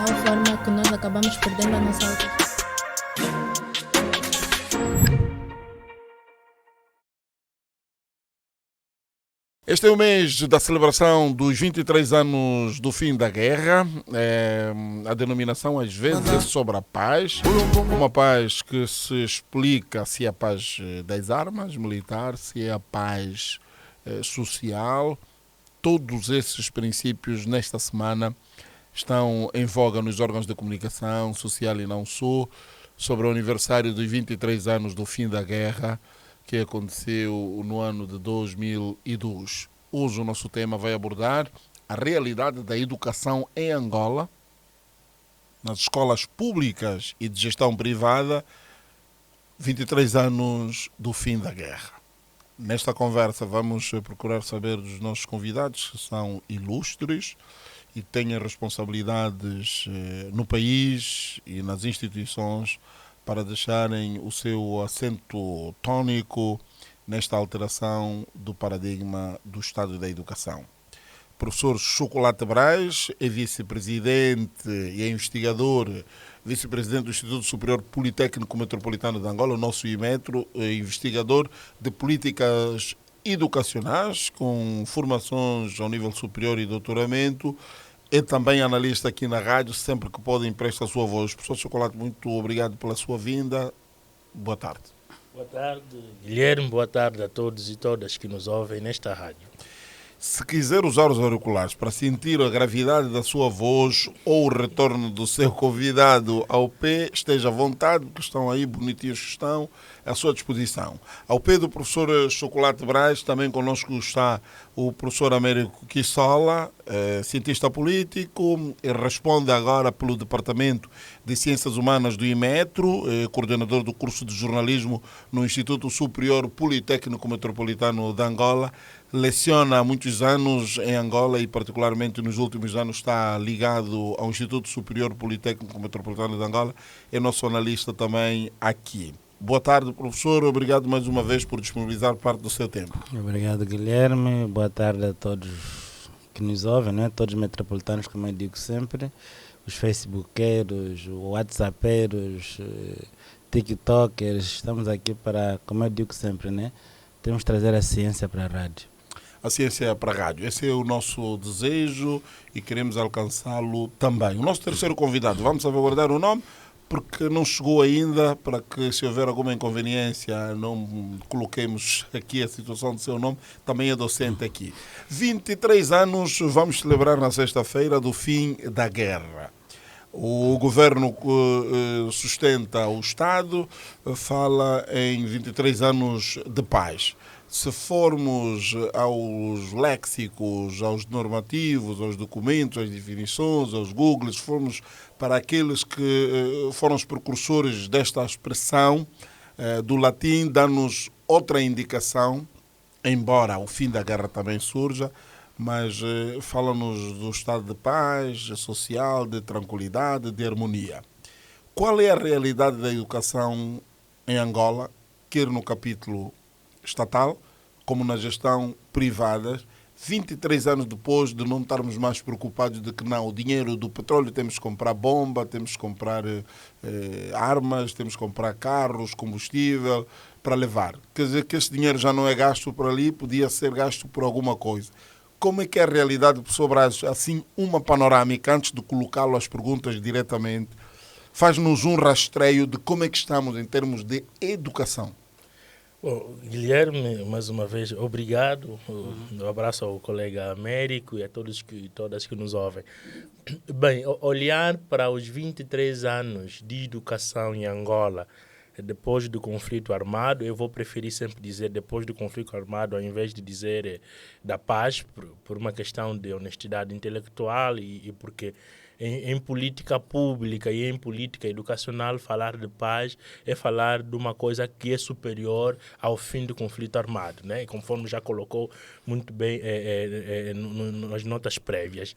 tal forma que nós acabamos perdendo a nossa autoestima. Este é o mês da celebração dos 23 anos do fim da guerra. A denominação às vezes é sobre a paz. Uma paz que se explica se é a paz das armas militar, se é a paz social. Todos esses princípios nesta semana estão em voga nos órgãos de comunicação social e não só, sobre o aniversário dos 23 anos do fim da guerra, que aconteceu no ano de 2002. Hoje o nosso tema vai abordar a realidade da educação em Angola, nas escolas públicas e de gestão privada, 23 anos do fim da guerra. Nesta conversa vamos procurar saber dos nossos convidados, que são ilustres e têm responsabilidades no país e nas instituições, para deixarem o seu acento tónico nesta alteração do paradigma do Estado da Educação. Professor Chocolate Braz é vice-presidente e é investigador, vice-presidente do Instituto Superior Politécnico Metropolitano de Angola, o nosso IMETRO, investigador de políticas educacionais com formações ao nível superior e doutoramento. É também analista aqui na rádio, sempre que pode empresta a sua voz. Professor Chocolate, muito obrigado pela sua vinda. Boa tarde. Boa tarde, Guilherme. Boa tarde a todos e todas que nos ouvem nesta rádio. Se quiser usar os auriculares para sentir a gravidade da sua voz ou o retorno do seu convidado ao pé, esteja à vontade, porque estão aí bonitinhos que estão à sua disposição. Ao pé do professor Chocolate Braz, também connosco está o professor Américo Kissola, cientista político, e responde agora pelo Departamento de Ciências Humanas do IMETRO, coordenador do curso de jornalismo no Instituto Superior Politécnico Metropolitano de Angola. Leciona há muitos anos em Angola e particularmente nos últimos anos está ligado ao Instituto Superior Politécnico Metropolitano de Angola. É nosso analista também aqui. Boa tarde, professor. Obrigado mais uma vez por disponibilizar parte do seu tempo. Obrigado, Guilherme. Boa tarde a todos que nos ouvem, né? Todos os metropolitanos, como eu digo sempre, os facebookeiros, whatsappeiros, tiktokers. Estamos aqui para, como eu digo sempre, né? Temos que trazer a ciência para a rádio. A ciência para a rádio. Esse é o nosso desejo e queremos alcançá-lo também. O nosso terceiro convidado, vamos salvaguardar o nome, porque não chegou ainda, para que, se houver alguma inconveniência, não coloquemos aqui a situação do seu nome, também é docente aqui. 23 anos vamos celebrar na sexta-feira do fim da guerra. O governo que sustenta o Estado fala em 23 anos de paz. Se formos aos léxicos, aos normativos, aos documentos, às definições, aos Googles, se formos para aqueles que foram os precursores desta expressão do latim, dá-nos outra indicação, embora o fim da guerra também surja, mas fala-nos do estado de paz social, de tranquilidade, de harmonia. Qual é a realidade da educação em Angola, quer no capítulo estatal, como na gestão privada, 23 anos depois de não estarmos mais preocupados de que não, o dinheiro do petróleo temos que comprar bomba, temos que comprar armas, temos que comprar carros, combustível para levar. Quer dizer que esse dinheiro já não é gasto por ali, podia ser gasto por alguma coisa. Como é que é a realidade, professor Braz? Assim, uma panorâmica, antes de colocá-lo às perguntas diretamente, faz-nos um rastreio de como é que estamos em termos de educação. Bom, Guilherme, mais uma vez, obrigado. Um abraço ao colega Américo e a todos e todas que nos ouvem. Bem, olhar para os 23 anos de educação em Angola, depois do conflito armado, eu vou preferir sempre dizer depois do conflito armado, ao invés de dizer da paz, por uma questão de honestidade intelectual e porque em política pública e em política educacional, falar de paz é falar de uma coisa que é superior ao fim do conflito armado, né? Conforme já colocou muito bem nas notas prévias.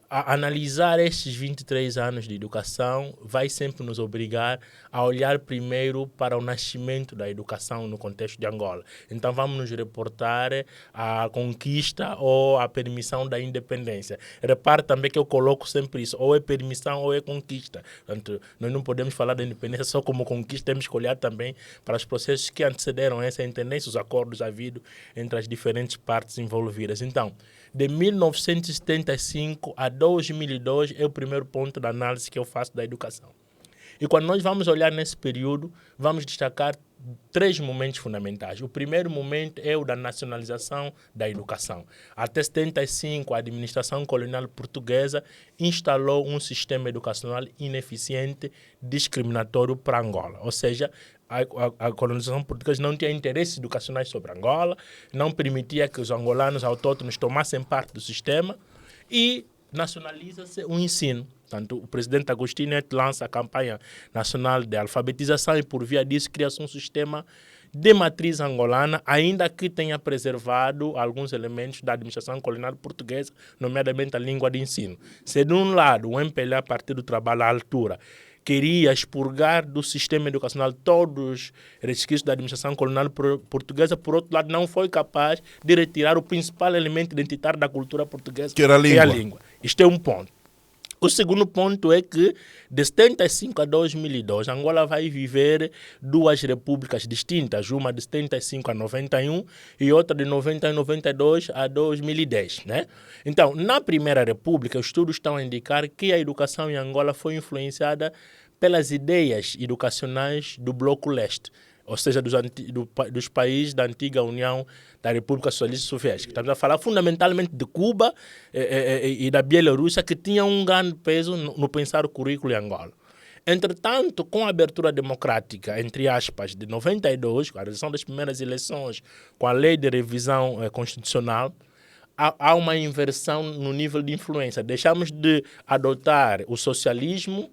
Analisar estes 23 anos de educação vai sempre nos obrigar a olhar primeiro para o nascimento da educação no contexto de Angola. Então vamos nos reportar a conquista ou a permissão da independência. Repare também que eu coloco sempre isso, ou é permissão ou é conquista. Portanto, nós não podemos falar da independência só como conquista, temos que olhar também para os processos que antecederam essa independência, os acordos havidos entre as diferentes partes envolvidas. Então, de 1975 a 2002 é o primeiro ponto de análise que eu faço da educação. E quando nós vamos olhar nesse período, vamos destacar 3 momentos fundamentais. O primeiro momento é o da nacionalização da educação. Até 75, a administração colonial portuguesa instalou um sistema educacional ineficiente, discriminatório para Angola. Ou seja, a colonização portuguesa não tinha interesses educacionais sobre Angola, não permitia que os angolanos autóctonos tomassem parte do sistema e nacionaliza-se o ensino. Portanto, o presidente Agostinho Neto lança a campanha nacional de alfabetização e, por via disso, cria-se um sistema de matriz angolana, ainda que tenha preservado alguns elementos da administração colonial portuguesa, nomeadamente a língua de ensino. Se, de um lado, o MPLA, Partido do Trabalho à altura, queria expurgar do sistema educacional todos os resquícios da administração colonial portuguesa, por outro lado, não foi capaz de retirar o principal elemento identitário da cultura portuguesa, que era a língua. Isto é um ponto. O segundo ponto é que, de 75 a 2002, Angola vai viver 2 repúblicas distintas, uma de 75 a 91 e outra de 90 a 92 a 2010. Né? Então, na Primeira República, os estudos estão a indicar que a educação em Angola foi influenciada pelas ideias educacionais do Bloco Leste, ou seja, dos países da antiga União da República Socialista Soviética. Estamos a falar fundamentalmente de Cuba e da Bielorrússia, que tinham um grande peso no pensar o currículo em Angola. Entretanto, com a abertura democrática, entre aspas, de 92, com a realização das primeiras eleições, com a lei de revisão constitucional, há uma inversão no nível de influência. Deixamos de adotar o socialismo,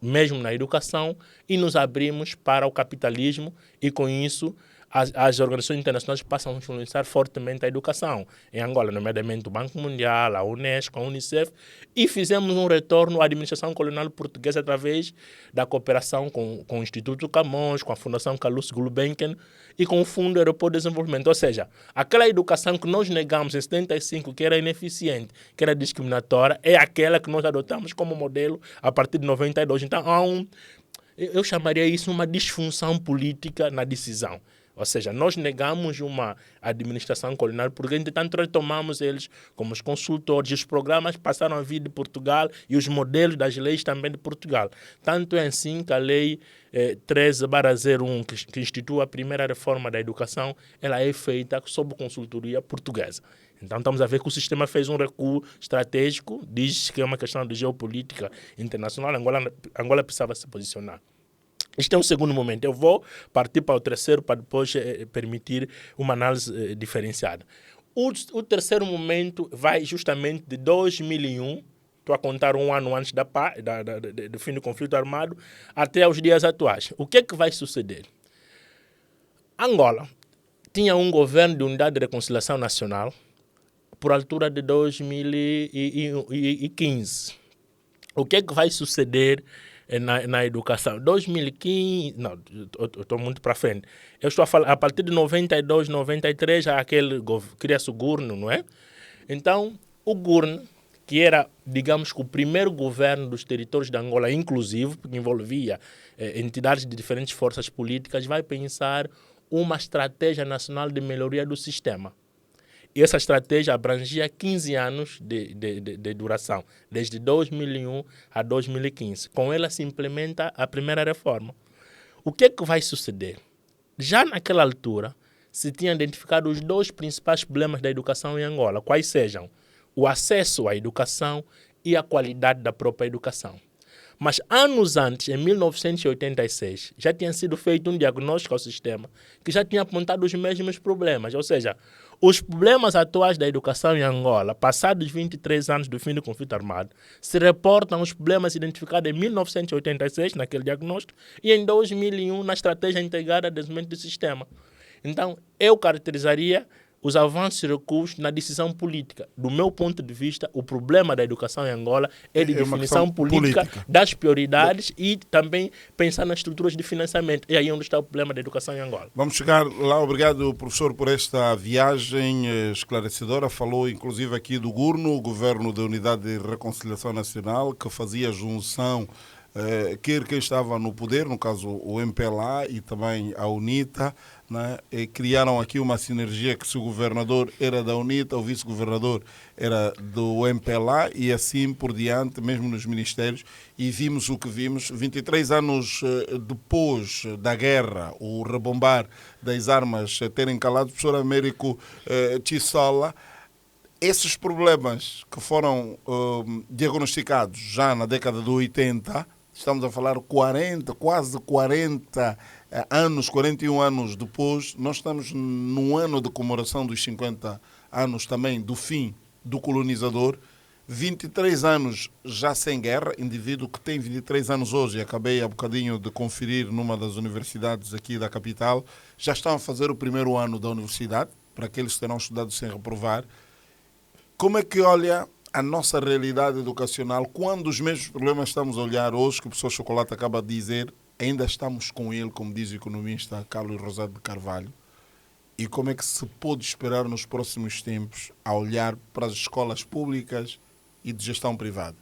mesmo na educação, e nos abrimos para o capitalismo e, com isso, as organizações internacionais passam a influenciar fortemente a educação em Angola, nomeadamente o Banco Mundial, a Unesco, a Unicef, e fizemos um retorno à administração colonial portuguesa através da cooperação com o Instituto Camões, com a Fundação Calouste Gulbenkian e com o Fundo Europeu de Desenvolvimento. Ou seja, aquela educação que nós negamos em 75, que era ineficiente, que era discriminatória, é aquela que nós adotamos como modelo a partir de 92. Então, eu chamaria isso uma disfunção política na decisão. Ou seja, nós negamos uma administração colonial porque, entretanto, retomamos eles como os consultores. Os programas passaram a vir de Portugal e os modelos das leis também de Portugal. Tanto é assim que a Lei 13/01, que institui a primeira reforma da educação, ela é feita sob consultoria portuguesa. Então, estamos a ver que o sistema fez um recuo estratégico, diz que é uma questão de geopolítica internacional. Angola precisava se posicionar. Este é um segundo momento. Eu vou partir para o terceiro para depois permitir uma análise diferenciada. O terceiro momento vai justamente de 2001, estou a contar um ano antes do fim do conflito armado, até os dias atuais. O que é que vai suceder? Angola tinha um governo de unidade de reconciliação nacional por altura de 2015. O que é que vai suceder na educação? 2015, não, eu estou muito para frente. Eu estou a falar, a partir de 92, 93, cria-se o GURN, não é? Então, o GURN, que era, digamos que o primeiro governo dos territórios de Angola inclusivo, porque envolvia entidades de diferentes forças políticas, vai pensar uma estratégia nacional de melhoria do sistema. E essa estratégia abrangia 15 anos de duração, desde 2001 a 2015. Com ela se implementa a primeira reforma. O que é que vai suceder? Já naquela altura, se tinha identificado os 2 principais problemas da educação em Angola, quais sejam o acesso à educação e a qualidade da própria educação. Mas anos antes, em 1986, já tinha sido feito um diagnóstico ao sistema que já tinha apontado os mesmos problemas. Ou seja, os problemas atuais da educação em Angola, passados 23 anos do fim do conflito armado, se reportam os problemas identificados em 1986, naquele diagnóstico, e em 2001, na estratégia integrada de desenvolvimento do sistema. Então, eu caracterizaria os avanços e recuos na decisão política. Do meu ponto de vista, o problema da educação em Angola é de definição política das prioridades e também pensar nas estruturas de financiamento. E aí é onde está o problema da educação em Angola. Vamos chegar lá. Obrigado, professor, por esta viagem esclarecedora. Falou, inclusive, aqui do GURNO, o Governo da Unidade de Reconciliação Nacional, que fazia junção, quer quem estava no poder, no caso o MPLA e também a UNITA, né? E criaram aqui uma sinergia que se o governador era da UNITA, o vice-governador era do MPLA e assim por diante, mesmo nos ministérios, e vimos o que vimos. 23 anos depois da guerra, o rebombar das armas terem calado, o professor Américo Tissola, esses problemas que foram diagnosticados já na década de 80, estamos a falar 40, quase 40 anos, 41 anos depois, nós estamos num ano de comemoração dos 50 anos também do fim do colonizador, 23 anos já sem guerra, indivíduo que tem 23 anos hoje, acabei há bocadinho de conferir numa das universidades aqui da capital, já estão a fazer o primeiro ano da universidade, para aqueles que terão estudado sem reprovar. Como é que olha a nossa realidade educacional quando os mesmos problemas estamos a olhar hoje, que o professor Chocolate acaba de dizer, ainda estamos com ele, como diz o economista Carlos Rosado de Carvalho, e como é que se pode esperar nos próximos tempos a olhar para as escolas públicas e de gestão privada?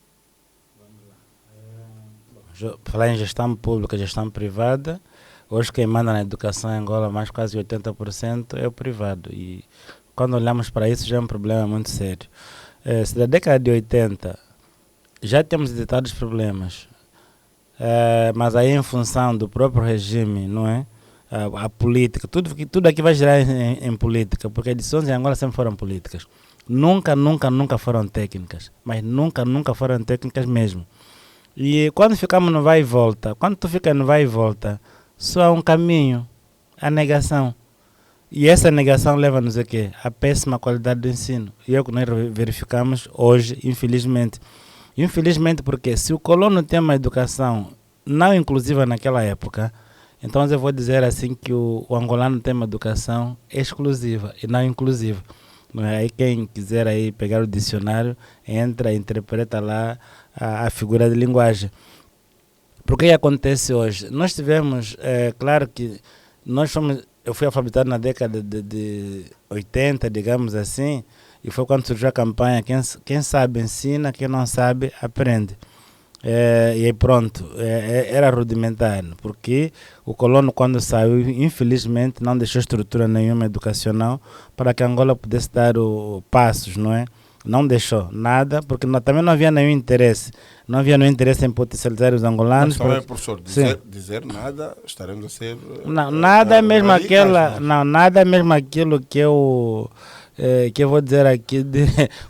Falar em gestão pública, gestão privada, hoje quem manda na educação em Angola, mais quase 80% é o privado, e quando olhamos para isso já é um problema muito sério. Se da década de 80 já temos detectado os problemas, mas aí em função do próprio regime, não é? A política, tudo aqui vai girar em política, porque as decisões em Angola sempre foram políticas. Nunca foram técnicas, mas nunca foram técnicas mesmo. E quando ficamos no vai e volta, quando tu fica no vai e volta, só há um caminho, a negação. E essa negação leva-nos a quê? A péssima qualidade do ensino. E é o que nós verificamos hoje, infelizmente. Infelizmente porque se o colono tem uma educação não inclusiva naquela época, então eu vou dizer assim que o angolano tem uma educação exclusiva e não inclusiva. Não é? Aí quem quiser aí pegar o dicionário, entra, interpreta lá a figura de linguagem. Porque que acontece hoje? Nós tivemos, claro que eu fui alfabetizado na década de 80, digamos assim, e foi quando surgiu a campanha quem sabe ensina, quem não sabe aprende. E aí pronto, era rudimentar, porque o colono quando saiu, infelizmente, não deixou estrutura nenhuma educacional para que Angola pudesse dar passos, não é? Não deixou nada, porque também não havia nenhum interesse. Não havia nenhum interesse em potencializar os angolanos. Mas também, professor, dizer nada, estaremos a ser... Não, nada é mesmo nada é mesmo aquilo que eu vou dizer aqui,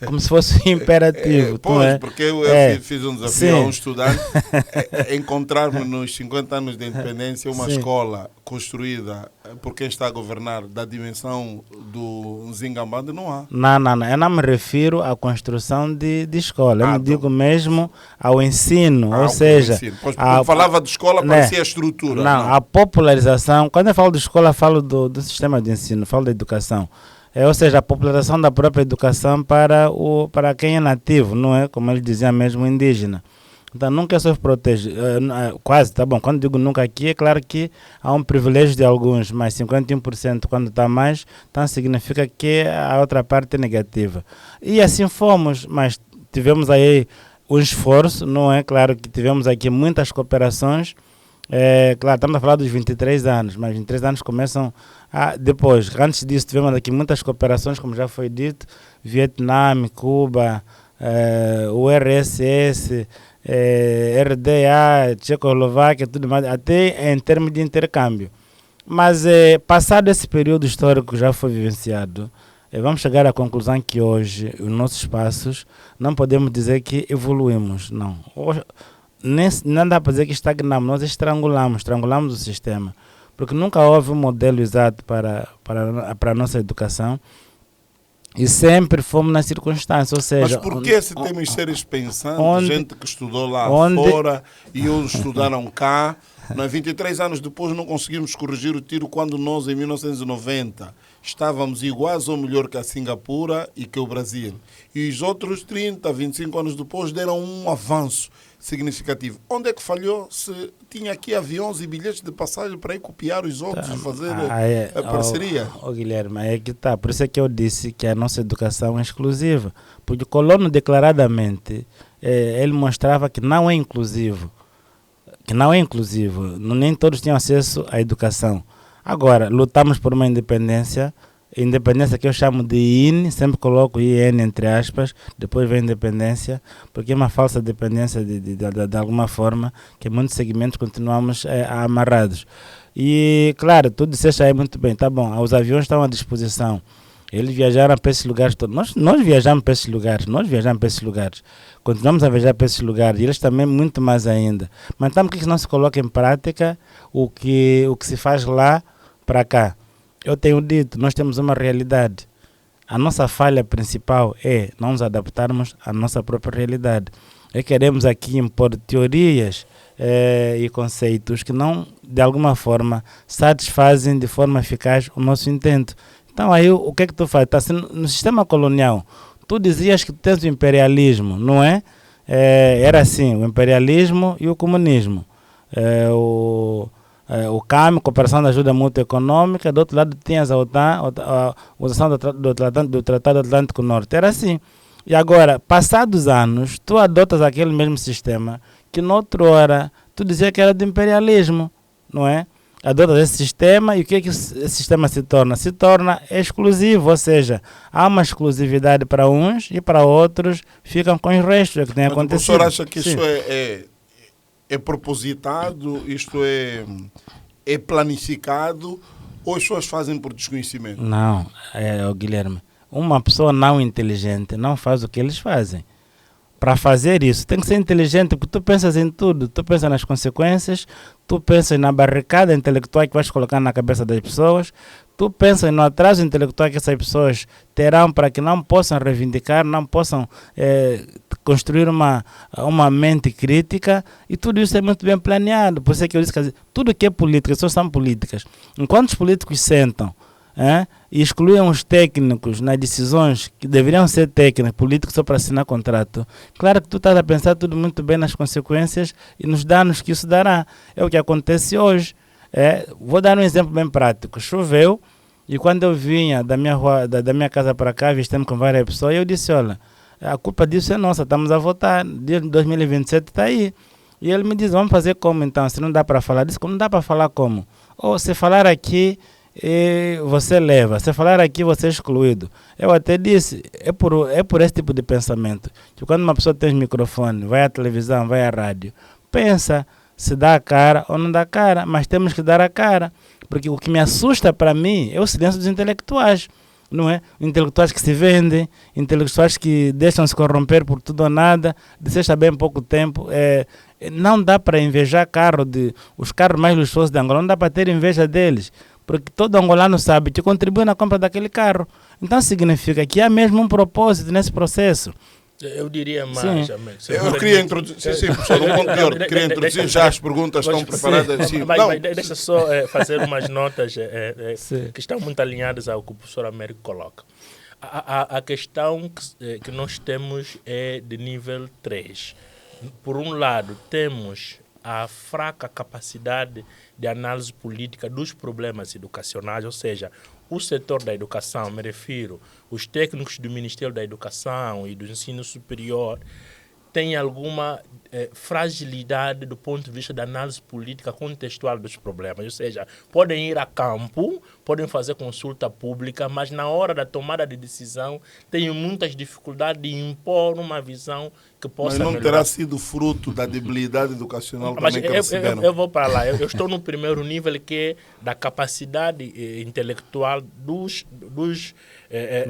como se fosse imperativo. Porque eu fiz um desafio a um estudante, encontrar-me nos 50 anos de independência uma escola construída por quem está a governar da dimensão do Nzingambande, não há. Não, eu não me refiro à construção de escola, eu me digo mesmo ao ensino, ou seja... Pois, falava de escola, parecia a estrutura. Não, a popularização, quando eu falo de escola, eu falo do sistema de ensino, falo da educação. Ou seja, a popularização da própria educação para quem é nativo, não é? Como ele dizia mesmo, indígena. Então, nunca se protege, quase, tá bom, quando digo nunca aqui, é claro que há um privilégio de alguns, mas 51% quando está mais, então significa que a outra parte é negativa. E assim fomos, mas tivemos aí um esforço, não é? Claro que tivemos aqui muitas cooperações. Claro, estamos a falar dos 23 anos, mas 23 anos começam depois. Antes disso, tivemos aqui muitas cooperações, como já foi dito, Vietnã, Cuba, o RSS, RDA, Tchecoslováquia, tudo mais, até em termos de intercâmbio. Mas, passado esse período histórico que já foi vivenciado, vamos chegar à conclusão que hoje, os nossos passos, não podemos dizer que evoluímos, não. Hoje, não dá para dizer que estagnamos, nós estrangulamos o sistema, porque nunca houve um modelo exato para a nossa educação. E sempre fomos na circunstância, ou seja... Mas por que se temos seres pensantes, onde- gente que estudou lá onde- fora e outros estudaram cá, 23 anos depois não conseguimos corrigir o tiro quando nós, em 1990, estávamos iguais ou melhor que a Singapura e que o Brasil. E os outros 30, 25 anos depois deram um avanço significativo. Onde é que falhou se tinha aqui aviões e bilhetes de passagem para ir copiar os outros e fazer a parceria? Guilherme, aí é que está. Por isso é que eu disse que a nossa educação é exclusiva. Porque o colono declaradamente, ele mostrava que não é inclusivo. Nem todos tinham acesso à educação. Agora, lutamos por uma independência que eu chamo de IN, sempre coloco IN entre aspas, depois vem independência, porque é uma falsa dependência de alguma forma, que em muitos segmentos continuamos amarrados. E, claro, tu disseste aí muito bem, tá bom, os aviões estão à disposição, eles viajaram para esses lugares todos, nós viajamos para esses lugares, continuamos a viajar para esses lugares, e eles também muito mais ainda. Mas então por que não se coloca em prática o que se faz lá para cá? Eu tenho dito, nós temos uma realidade. A nossa falha principal é não nos adaptarmos à nossa própria realidade. E queremos aqui impor teorias e conceitos que não, de alguma forma, satisfazem de forma eficaz o nosso intento. Então aí o que é que tu faz? Tá, no sistema colonial, tu dizias que tu tens o imperialismo, não é? Era assim, o imperialismo e o comunismo. O CAM, Cooperação de Ajuda Mútua Econômica, do outro lado tinhas a OTAN, a usação do Tratado Atlântico Norte. Era assim. E agora, passados anos, tu adotas aquele mesmo sistema que noutra hora tu dizia que era do imperialismo, não é? Adotas esse sistema e o que é que esse sistema se torna? Se torna exclusivo, ou seja, há uma exclusividade para uns e para outros ficam com os restos, é o que tem acontecido. O professor acha que Sim. isso é propositado, isto é planificado, ou as pessoas fazem por desconhecimento? Não, Guilherme, uma pessoa não inteligente não faz o que eles fazem. Para fazer isso, tem que ser inteligente, porque tu pensas em tudo, tu pensas nas consequências, tu pensas na barricada intelectual que vais colocar na cabeça das pessoas, tu pensas no atraso intelectual que essas pessoas terão para que não possam reivindicar, não possam construir uma mente crítica, e tudo isso é muito bem planeado. Por isso é que eu disse que tudo que é política, as pessoas são políticas. Enquanto os políticos sentam e excluem os técnicos nas decisões que deveriam ser técnicos, políticos só para assinar contrato, claro que tu estás a pensar tudo muito bem nas consequências e nos danos que isso dará. É o que acontece hoje. Vou dar um exemplo bem prático. Choveu e quando eu vinha da minha casa para cá, vistemos com várias pessoas, eu disse, olha, a culpa disso é nossa, estamos a votar, 2027 está aí. E ele me diz, vamos fazer como então? Se não dá para falar disso, não dá para falar como? Ou se falar aqui, você leva, se falar aqui, você é excluído. Eu até disse, é por esse tipo de pensamento, que quando uma pessoa tem microfone, vai à televisão, vai à rádio, pensa se dá a cara ou não dá a cara, mas temos que dar a cara, porque o que me assusta para mim é o silêncio dos intelectuais, não é? Intelectuais que se vendem, intelectuais que deixam-se corromper por tudo ou nada, disseste há bem pouco tempo, não dá para invejar os carros mais luxuosos de Angola, não dá para ter inveja deles, porque todo angolano sabe que contribui na compra daquele carro. Então significa que há mesmo um propósito nesse processo. Eu diria mais. Eu queria introduzir, sim, professor, um ponto de ordem. Queria introduzir já as perguntas estão preparadas. Sim. Mas deixa só fazer umas notas que estão muito alinhadas ao que o professor Américo coloca. A questão que nós temos é de nível 3. Por um lado, temos a fraca capacidade de análise política dos problemas educacionais, ou seja, o setor da educação, me refiro, os técnicos do Ministério da Educação e do Ensino Superior têm alguma fragilidade do ponto de vista da análise política contextual dos problemas, ou seja, podem ir a campo, podem fazer consulta pública, mas na hora da tomada de decisão têm muitas dificuldades de impor uma visão que possa melhorar. Mas não melhorar. terá sido fruto da debilidade educacional Mas também que receberam? Eu vou para lá, eu estou no primeiro nível, que é da capacidade intelectual dos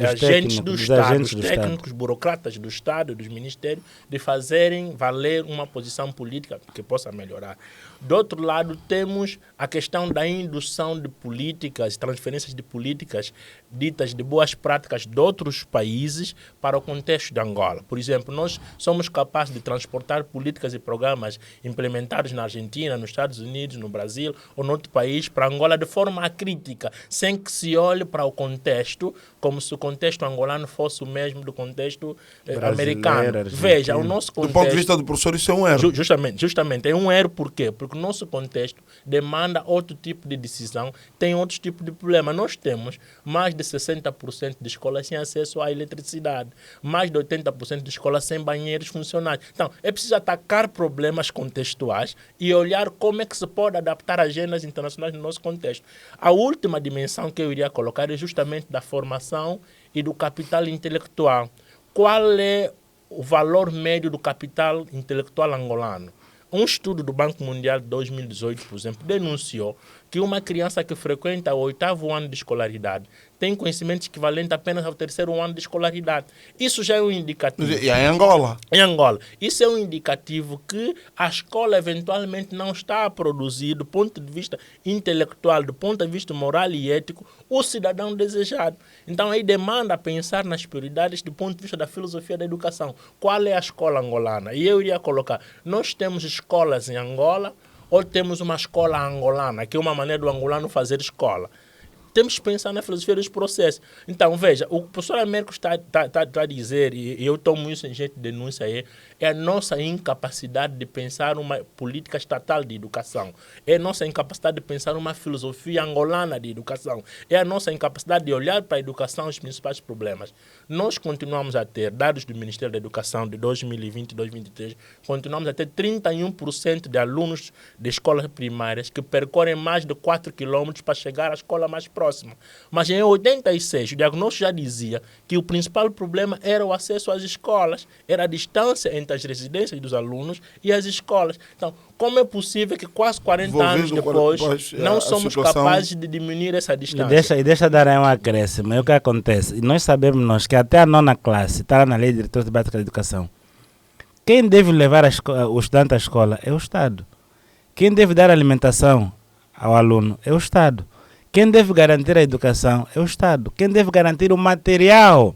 agentes do Estado, dos técnicos, burocratas do Estado, dos ministérios, de fazerem valer uma posição política que possa melhorar. Do outro lado, temos a questão da indução de políticas, transferências de políticas ditas de boas práticas de outros países para o contexto de Angola. Por exemplo, nós somos capazes de transportar políticas e programas implementados na Argentina, nos Estados Unidos, no Brasil ou em outro país para Angola de forma crítica, sem que se olhe para o contexto como se o contexto angolano fosse o mesmo do contexto americano. Argentino. Veja, o nosso contexto... Do ponto de vista do professor, isso é um erro. Justamente. É um erro por quê? Porque o nosso contexto demanda outro tipo de decisão, tem outros tipos de problema. Nós temos mais de 60% de escolas sem acesso à eletricidade, mais de 80% de escolas sem banheiros funcionais. Então, é preciso atacar problemas contextuais e olhar como é que se pode adaptar agendas internacionais no nosso contexto. A última dimensão que eu iria colocar é justamente da formação e do capital intelectual. Qual é o valor médio do capital intelectual angolano? Um estudo do Banco Mundial de 2018, por exemplo, denunciou que uma criança que frequenta o 8º ano de escolaridade tem conhecimentos equivalentes apenas ao 3º ano de escolaridade. Isso já é um indicativo. E em Angola? Em Angola. Isso é um indicativo que a escola eventualmente não está a produzir, do ponto de vista intelectual, do ponto de vista moral e ético, o cidadão desejado. Então, aí demanda pensar nas prioridades do ponto de vista da filosofia da educação. Qual é a escola angolana? E eu iria colocar, nós temos escolas em Angola ou temos uma escola angolana, que é uma maneira do angolano fazer escola. Temos que pensar na filosofia dos processos. Então, veja, o professor Américo está a dizer, e eu tomo isso em jeito de denúncia, é a nossa incapacidade de pensar uma política estatal de educação. É a nossa incapacidade de pensar uma filosofia angolana de educação. É a nossa incapacidade de olhar para a educação os principais problemas. Nós continuamos a ter, dados do Ministério da Educação de 2020 e 2023, continuamos a ter 31% de alunos de escolas primárias que percorrem mais de 4 quilômetros para chegar à escola mais próxima. Mas em 86, o diagnóstico já dizia que o principal problema era o acesso às escolas, era a distância entre as residências dos alunos e as escolas. Então, como é possível que quase 40 anos depois não somos capazes de diminuir essa distância? E deixa dar aí um acréscimo. É o que acontece. E nós sabemos que até a 9ª classe está na lei de diretores básicos da educação. Quem deve levar o estudante à escola é o Estado. Quem deve dar alimentação ao aluno é o Estado. Quem deve garantir a educação é o Estado. Quem deve garantir o material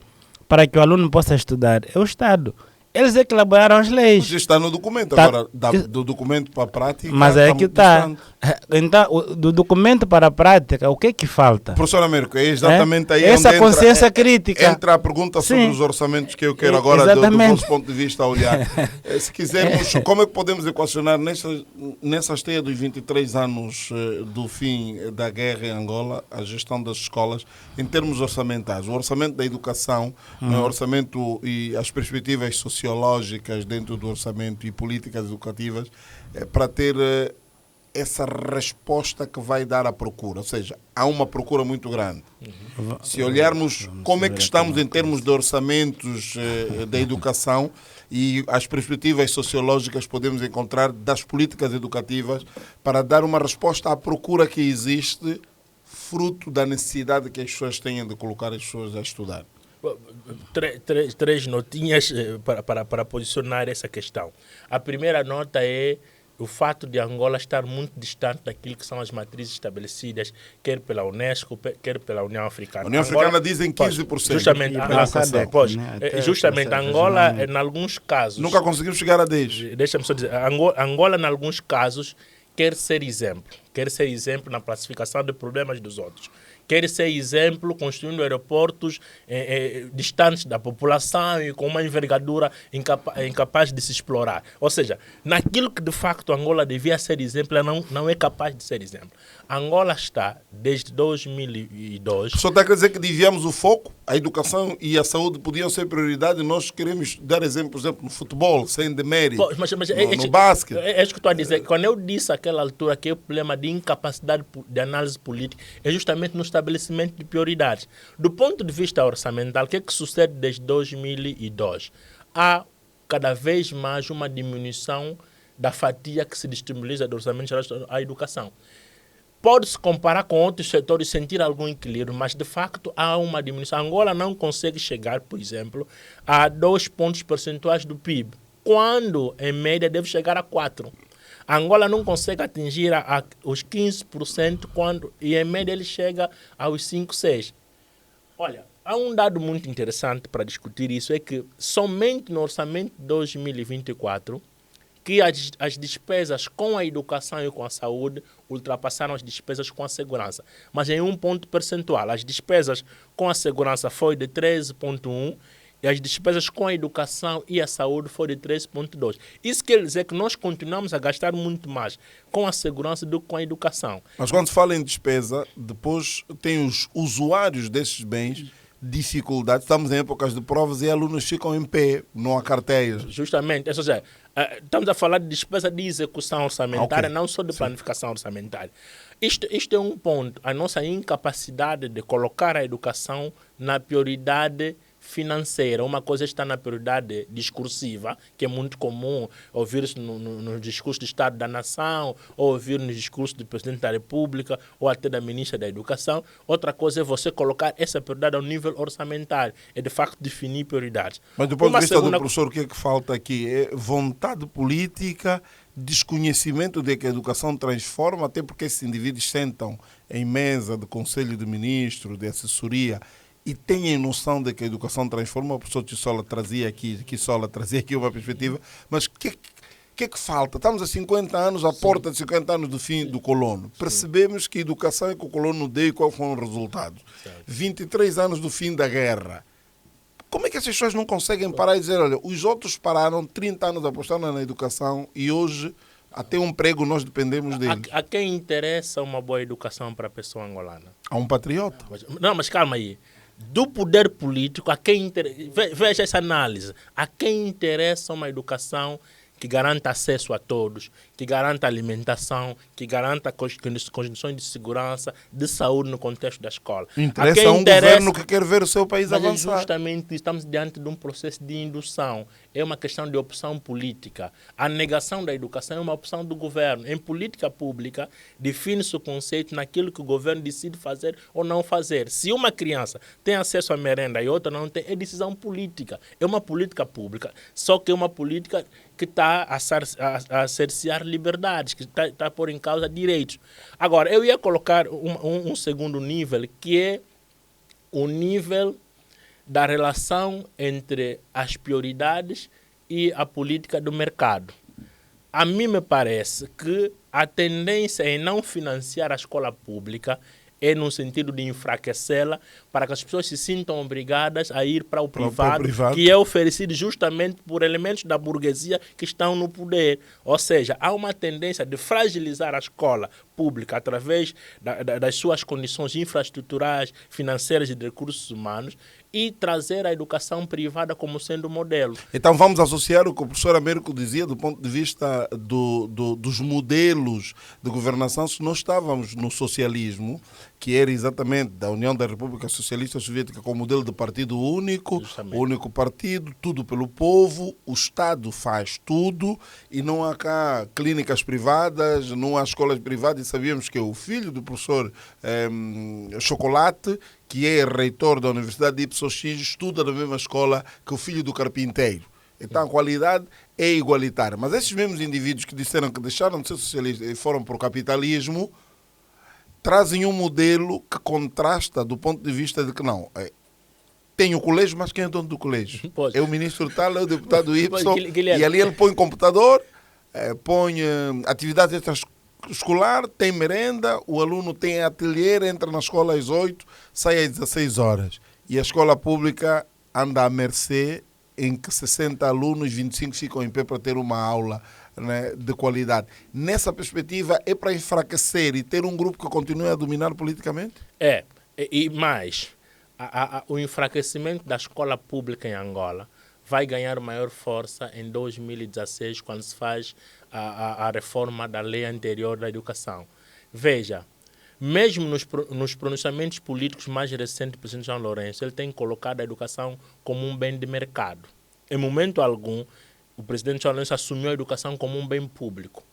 para que o aluno possa estudar é o Estado. Eles é que elaboraram as leis. Isso está no documento. Agora, do documento para a prática... Mas é que está. Então, do documento para a prática, o que é que falta? Professor Américo, é exatamente aí essa onde consciência crítica. Entra a pergunta sobre os orçamentos que eu quero agora, do vosso ponto de vista, olhar. Se quisermos, como é que podemos equacionar nessa esteia dos 23 anos do fim da guerra em Angola, a gestão das escolas, em termos orçamentais? O orçamento da educação, o orçamento e as perspectivas sociológicas dentro do orçamento e políticas educativas, para ter essa resposta que vai dar à procura. Ou seja, há uma procura muito grande. Se olharmos como é que estamos em termos de orçamentos da educação e as perspectivas sociológicas podemos encontrar das políticas educativas para dar uma resposta à procura que existe, fruto da necessidade que as pessoas têm de colocar as pessoas a estudar. Três notinhas para posicionar essa questão. A primeira nota é o fato de Angola estar muito distante daquilo que são as matrizes estabelecidas, quer pela Unesco, quer pela União Africana. A União Africana dizem 15%. Justamente Angola, em alguns casos... Nunca conseguimos chegar a 10%. Deixa-me só dizer, Angola, em alguns casos, quer ser exemplo na classificação de problemas dos outros. Quer ser exemplo construindo aeroportos distantes da população e com uma envergadura incapaz de se explorar. Ou seja, naquilo que de facto Angola devia ser exemplo, ela não é capaz de ser exemplo. Angola está, desde 2002... Só está a dizer que desviamos o foco, a educação e a saúde podiam ser prioridade e nós queremos dar exemplo, por exemplo, no futebol, sem demérito, no basquete. É isso que estou a dizer. Quando eu disse àquela altura que é o problema de incapacidade de análise política, é justamente no estabelecimento de prioridades. Do ponto de vista orçamental, o que é que sucede desde 2002? Há cada vez mais uma diminuição da fatia que se disponibiliza do orçamento geral à educação. Pode-se comparar com outros setores e sentir algum equilíbrio, mas de facto há uma diminuição. Angola não consegue chegar, por exemplo, a 2 pontos percentuais do PIB, quando em média deve chegar a 4%. Angola não consegue atingir os 15% e em média ele chega aos 5, 6%. Olha, há um dado muito interessante para discutir isso, é que somente no orçamento de 2024 que as despesas com a educação e com a saúde ultrapassaram as despesas com a segurança. Mas em um ponto percentual, as despesas com a segurança foi de 13,1 e as despesas com a educação e a saúde foram de 3,2. Isso quer dizer que nós continuamos a gastar muito mais com a segurança do que com a educação. Mas quando se fala em despesa, depois tem os usuários desses bens dificuldades. Estamos em épocas de provas e alunos ficam em pé, não há carteiras. Justamente, ou seja, estamos a falar de despesa de execução orçamentária, Ok. não só de planificação orçamentária. Isto é um ponto, a nossa incapacidade de colocar a educação na prioridade financeira. Uma coisa está na prioridade discursiva, que é muito comum ouvir-se no discurso do Estado da Nação, ou ouvir no discurso do Presidente da República, ou até da Ministra da Educação. Outra coisa é você colocar essa prioridade ao nível orçamentário, é de facto definir prioridades. Mas do ponto de vista do professor, o que é que falta aqui? É vontade política, desconhecimento de que a educação transforma, até porque esses indivíduos sentam em mesa de conselho de ministro, de assessoria, e têm noção de que a educação transforma. O professor Tissola trazia aqui uma perspectiva, mas o que é que falta? Estamos a 50 anos, à porta de 50 anos do fim do colono. Percebemos que a educação é que o colono deu e quais foram os resultados. 23 anos do fim da guerra. Como é que as pessoas não conseguem parar e dizer, olha, os outros pararam 30 anos apostando na educação e hoje até um emprego nós dependemos deles. A quem interessa uma boa educação para a pessoa angolana? A um patriota. Não, mas calma aí. Do poder político, a quem veja essa análise. A quem interessa uma educação que garanta acesso a todos, que garanta alimentação, que garanta condições de segurança, de saúde no contexto da escola. Interessa a um governo que quer ver o seu país avançar. Justamente estamos diante de um processo de indução. É uma questão de opção política. A negação da educação é uma opção do governo. Em política pública, define-se o conceito naquilo que o governo decide fazer ou não fazer. Se uma criança tem acesso à merenda e outra não tem, é decisão política. É uma política pública, só que é uma política que está a cercear liberdades, que está a pôr em causa direitos. Agora, eu ia colocar um segundo nível, que é o nível da relação entre as prioridades e a política do mercado. A mim me parece que a tendência em não financiar a escola pública é no sentido de enfraquecê-la para que as pessoas se sintam obrigadas a ir para o privado, que é oferecido justamente por elementos da burguesia que estão no poder. Ou seja, há uma tendência de fragilizar a escola pública através das suas condições infraestruturais, financeiras e de recursos humanos e trazer a educação privada como sendo modelo. Então vamos associar o que o professor Américo dizia do ponto de vista dos modelos de governação. Se nós estávamos no socialismo, que era exatamente da União da República Socialista Soviética com o modelo de partido único, Justamente. o único partido, tudo pelo povo, o Estado faz tudo e não há cá clínicas privadas, não há escolas privadas, e sabíamos que o filho do professor Chocolate, que é reitor da Universidade de Ipsos X, estuda na mesma escola que o filho do carpinteiro. Então a qualidade é igualitária. Mas esses mesmos indivíduos que disseram que deixaram de ser socialistas e foram para o capitalismo, trazem um modelo que contrasta do ponto de vista de que não, tem o colégio, mas quem é dono do colégio? Pois. É o ministro tal, é o deputado Y, Guilherme. e ali ele põe computador, põe atividade extraescolar, tem merenda, o aluno tem ateliê, entra na escola às 8, sai às 16 horas. E a escola pública anda à mercê em que 60 alunos, 25 ficam em pé para ter uma aula, né, de qualidade. Nessa perspectiva, é para enfraquecer e ter um grupo que continue a dominar politicamente? E mais, o enfraquecimento da escola pública em Angola vai ganhar maior força em 2016, quando se faz a reforma da lei anterior da educação. Veja, mesmo nos pronunciamentos políticos mais recentes do presidente João Lourenço, ele tem colocado a educação como um bem de mercado. Em momento algum, o presidente João Lourenço assumiu a educação como um bem público.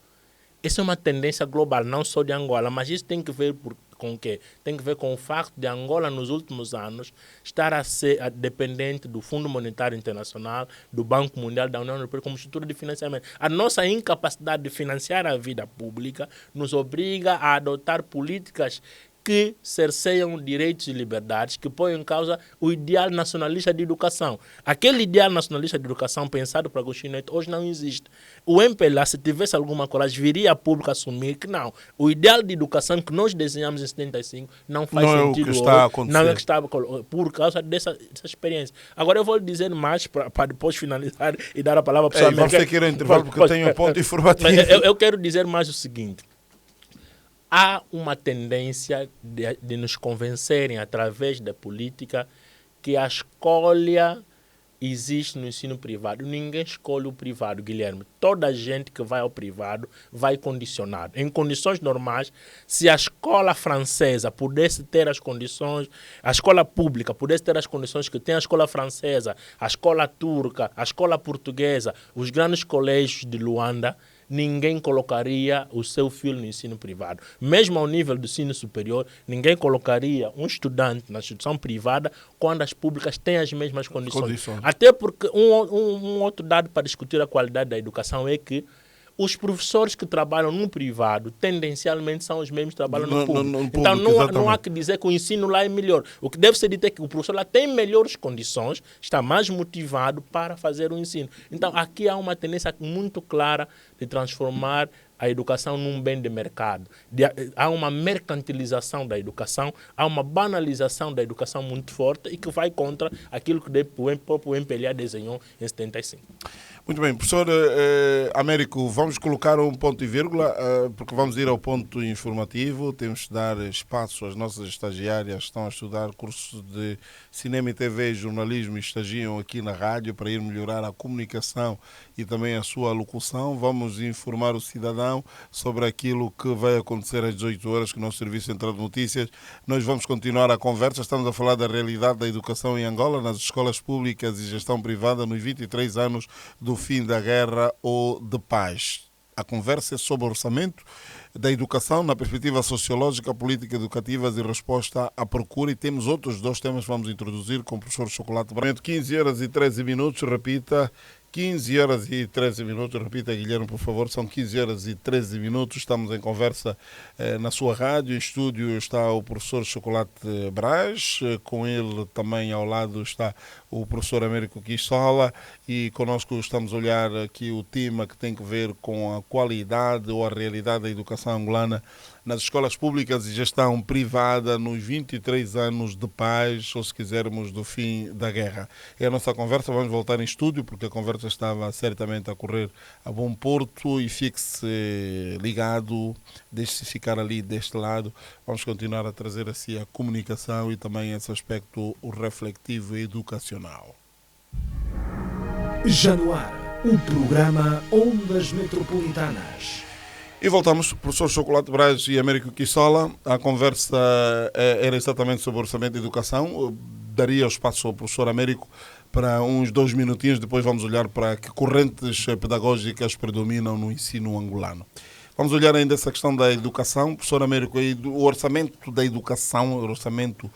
Essa é uma tendência global, não só de Angola, mas isso tem que ver com o quê? Tem que ver com o facto de Angola, nos últimos anos, estar a ser dependente do Fundo Monetário Internacional, do Banco Mundial, da União Europeia como estrutura de financiamento. A nossa incapacidade de financiar a vida pública nos obriga a adotar políticas que cerceiam direitos e liberdades, que põem em causa o ideal nacionalista de educação. Aquele ideal nacionalista de educação pensado para Agostinho Neto hoje não existe. O MPLA, se tivesse alguma coragem, viria a público assumir que não. O ideal de educação que nós desenhamos em 75 não faz sentido hoje. Não é o que está por causa dessa experiência. Agora eu vou lhe dizer mais para depois finalizar e dar a palavra para a pessoa. Vamos ter que ir ao intervalo porque eu tenho um ponto informativo. Eu quero dizer mais o seguinte. Há uma tendência de nos convencerem através da política que a escolha existe no ensino privado. Ninguém escolhe o privado, Guilherme. Toda gente que vai ao privado vai condicionado. Em condições normais, se a escola francesa pudesse ter as condições, a escola pública pudesse ter as condições que tem a escola francesa, a escola turca, a escola portuguesa, os grandes colégios de Luanda, ninguém colocaria o seu filho no ensino privado. Mesmo ao nível do ensino superior, ninguém colocaria um estudante na instituição privada quando as públicas têm as mesmas condições. Até porque um outro dado para discutir a qualidade da educação é que os professores que trabalham no privado tendencialmente são os mesmos que trabalham no público. Então não há que dizer que o ensino lá é melhor. O que deve ser dito é que o professor lá tem melhores condições, está mais motivado para fazer o ensino. Então aqui há uma tendência muito clara de transformar a educação num bem de mercado. Há uma mercantilização da educação, há uma banalização da educação muito forte e que vai contra aquilo que o próprio MPLA desenhou em 75. Muito bem, professor Américo, vamos colocar um ponto e vírgula, porque vamos ir ao ponto informativo. Temos de dar espaço às nossas estagiárias que estão a estudar cursos de cinema e TV, jornalismo e estagiam aqui na rádio para ir melhorar a comunicação e também a sua locução. Vamos informar o cidadão sobre aquilo que vai acontecer às 18 horas, que o nosso Serviço Central de Notícias. Nós vamos continuar a conversa. Estamos a falar da realidade da educação em Angola, nas escolas públicas e gestão privada, nos 23 anos do fim da guerra ou de paz. A conversa é sobre o orçamento da educação na perspectiva sociológica, política educativas e resposta à procura. E temos outros dois temas que vamos introduzir com o professor Chocolate Branco. 15 horas e 13 minutos, repita. 15 horas e 13 minutos, repita, Guilherme, por favor, são 15 horas e 13 minutos, estamos em conversa na sua rádio. Em estúdio está o professor Chocolate Braz, com ele também ao lado está o professor Américo Quissola e connosco estamos a olhar aqui o tema que tem que ver com a qualidade ou a realidade da educação angolana nas escolas públicas e gestão privada nos 23 anos de paz, ou se quisermos, do fim da guerra. É a nossa conversa, vamos voltar em estúdio, porque a conversa estava certamente a correr a bom porto e fique-se ligado, deixe-se ficar ali deste lado. Vamos continuar a trazer assim a comunicação e também esse aspecto refletivo e educacional. Já no ar, o programa Ondas Metropolitanas. E voltamos, professor Chocolate Braz e Américo Quissola. A conversa era exatamente sobre o orçamento de educação. Daria o espaço ao professor Américo para uns 2 minutinhos, depois vamos olhar para que correntes pedagógicas predominam no ensino angolano. Vamos olhar ainda essa questão da educação. Professor Américo, o orçamento da educação, o orçamento,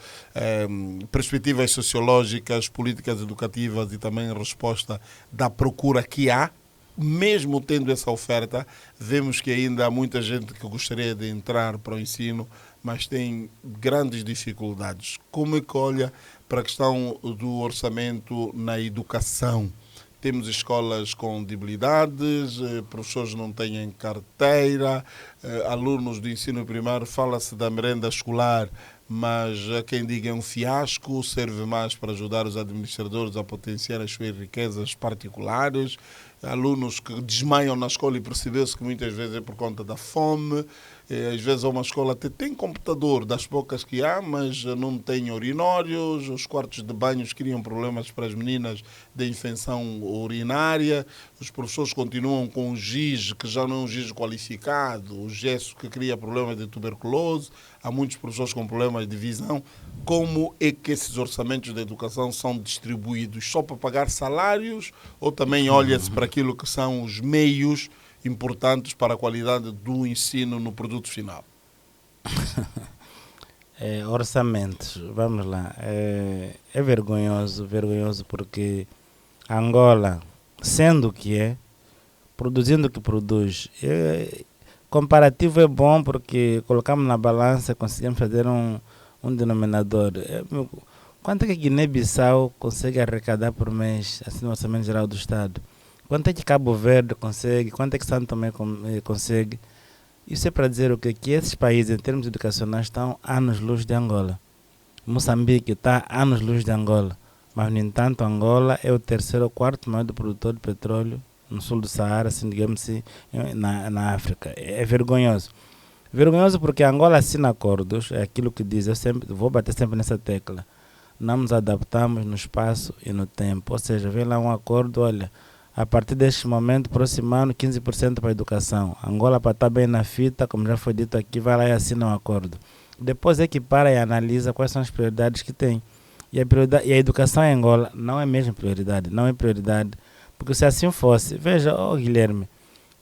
perspectivas sociológicas, políticas educativas e também resposta da procura que há. Mesmo tendo essa oferta, vemos que ainda há muita gente que gostaria de entrar para o ensino, mas tem grandes dificuldades. Como é que olha para a questão do orçamento na educação? Temos escolas com debilidades, professores não têm carteira, alunos do ensino primário, fala-se da merenda escolar, mas há quem diga é um fiasco, serve mais para ajudar os administradores a potenciar as suas riquezas particulares. Alunos que desmaiam na escola e percebeu-se que muitas vezes é por conta da fome. Às vezes uma escola até tem computador, das poucas que há, mas não tem urinórios. Os quartos de banhos criam problemas para as meninas de infecção urinária. Os professores continuam com o giz, que já não é um giz qualificado, o gesso que cria problemas de tuberculose. Há muitos professores com problemas de visão. Como é que esses orçamentos da educação são distribuídos? Só para pagar salários ou também olha-se para aquilo que são os meios importantes para a qualidade do ensino no produto final? Orçamentos, vamos lá. É vergonhoso porque Angola, sendo o que é, produzindo o que produz, comparativo é bom porque colocamos na balança e conseguimos fazer um denominador. Quanto é que a Guiné-Bissau consegue arrecadar por mês, assim, no Orçamento Geral do Estado? Quanto é que Cabo Verde consegue? Quanto é que São Tomé consegue? Isso é para dizer o quê? Que esses países, em termos educacionais, estão anos-luz de Angola. Moçambique está anos-luz de Angola. Mas, no entanto, Angola é o terceiro ou quarto maior produtor de petróleo no sul do Saara, assim, digamos assim, na África. É vergonhoso. Vergonhoso porque Angola assina acordos, é aquilo que diz, eu sempre vou bater sempre nessa tecla. Não nos adaptamos no espaço e no tempo. Ou seja, vem lá um acordo, olha, a partir deste momento, próximo ano, 15% para a educação. Angola, para estar bem na fita, como já foi dito aqui, vai lá e assina um acordo. Depois é que para e analisa quais são as prioridades que tem. E a educação em Angola não é mesmo prioridade, não é prioridade. Porque se assim fosse, veja, Guilherme,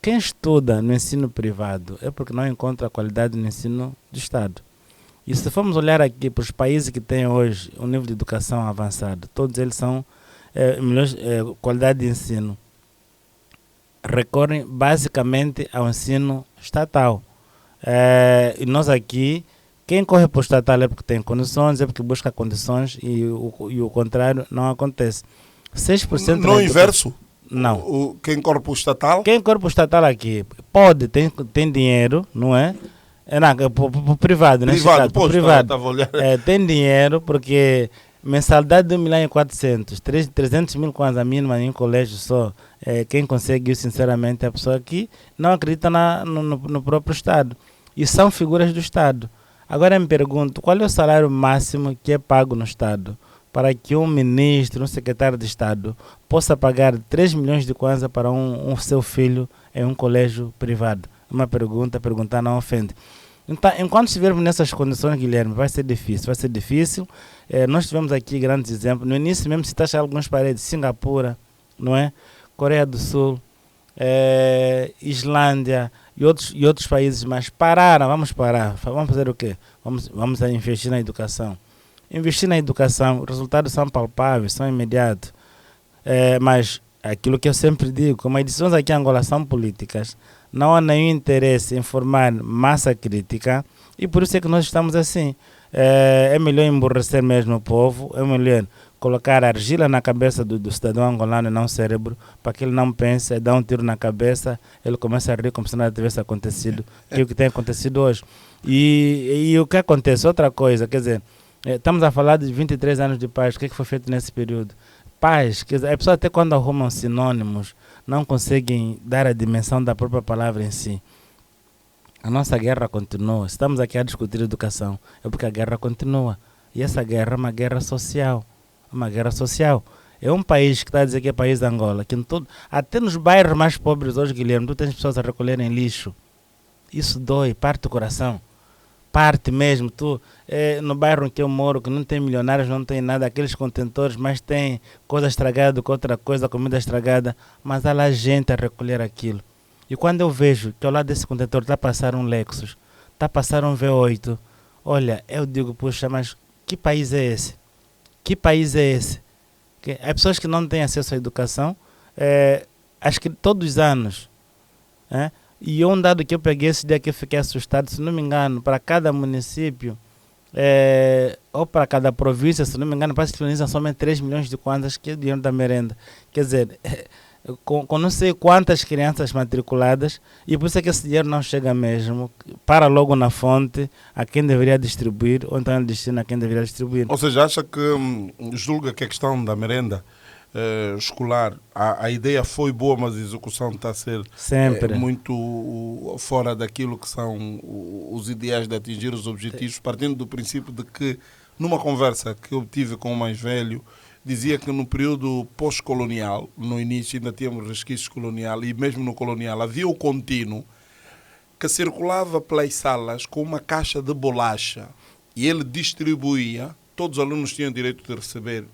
quem estuda no ensino privado é porque não encontra a qualidade no ensino do Estado. E se formos olhar aqui para os países que têm hoje um nível de educação avançado, todos eles são melhores qualidade de ensino. Recorrem basicamente ao ensino estatal. E nós aqui, quem corre para o estatal é porque tem condições, é porque busca condições e o contrário não acontece. 6% no inverso? Não. Quem corre para o estatal? Quem corre para o estatal aqui pode, tem dinheiro, não é? Não, para o privado, né? Privado. Tem dinheiro porque mensalidade de 1.400.000, 300 mil quase a mínima em um colégio só. Quem consegue isso, sinceramente, é a pessoa que não acredita no próprio Estado. E são figuras do Estado. Agora eu me pergunto, qual é o salário máximo que é pago no Estado para que um ministro, um secretário de Estado possa pagar 3 milhões de kwanza para um seu filho em um colégio privado? Uma perguntar não ofende. Então, enquanto estivermos nessas condições, Guilherme, vai ser difícil. Nós tivemos aqui grandes exemplos. No início mesmo, se taxa alguns países, Singapura, não é? Coreia do Sul, Islândia e outros países, mas pararam. Vamos parar. Vamos fazer o quê? Vamos investir na educação. Investir na educação, os resultados são palpáveis, são imediatos. Mas aquilo que eu sempre digo, como as decisões aqui em Angola são políticas, não há nenhum interesse em formar massa crítica e por isso é que nós estamos assim. É melhor emborrecer mesmo o povo, é melhor colocar argila na cabeça do cidadão angolano e não cérebro, para que ele não pense, dá um tiro na cabeça, ele começa a rir como se nada tivesse acontecido, que é o que tem acontecido hoje. E o que acontece? Outra coisa, quer dizer, estamos a falar de 23 anos de paz, o que foi feito nesse período? Paz, quer dizer, a pessoa até quando arrumam sinônimos, não conseguem dar a dimensão da própria palavra em si. A nossa guerra continua. Estamos aqui a discutir educação. É porque a guerra continua. E essa guerra é uma guerra social. É um país que está a dizer que é país de Angola. Que até nos bairros mais pobres hoje, Guilherme, tu tens pessoas a recolherem lixo. Isso dói, parte do coração. Parte mesmo. No bairro em que eu moro, que não tem milionários, não tem nada, aqueles contentores, mas tem coisa estragada do que outra coisa, comida estragada, mas há lá gente a recolher aquilo. E quando eu vejo que ao lado desse contentor está a passar um Lexus, está a passar um V8, olha, eu digo, puxa, mas que país é esse? Que país é esse? Há pessoas que não têm acesso à educação, acho que todos os anos, e um dado que eu peguei esse dia que eu fiquei assustado, se não me engano, para cada município, ou para cada província, se não me engano, parece que utilizam somente 3 milhões de kwanzas, que é o dinheiro da merenda. Quer dizer, com não sei quantas crianças matriculadas, e por isso é que esse dinheiro não chega mesmo, para logo na fonte a quem deveria distribuir, ou então ele destina a quem deveria distribuir. Ou seja, acha que julga que a questão da merenda escolar, a ideia foi boa, mas a execução está a ser sempre muito fora daquilo que são os ideais de atingir os objetivos, partindo do princípio de que, numa conversa que eu tive com o mais velho, dizia que no período pós-colonial, no início ainda tínhamos resquícios colonial, e mesmo no colonial havia o contínuo que circulava pelas salas com uma caixa de bolacha e ele distribuía. Todos os alunos tinham direito de receber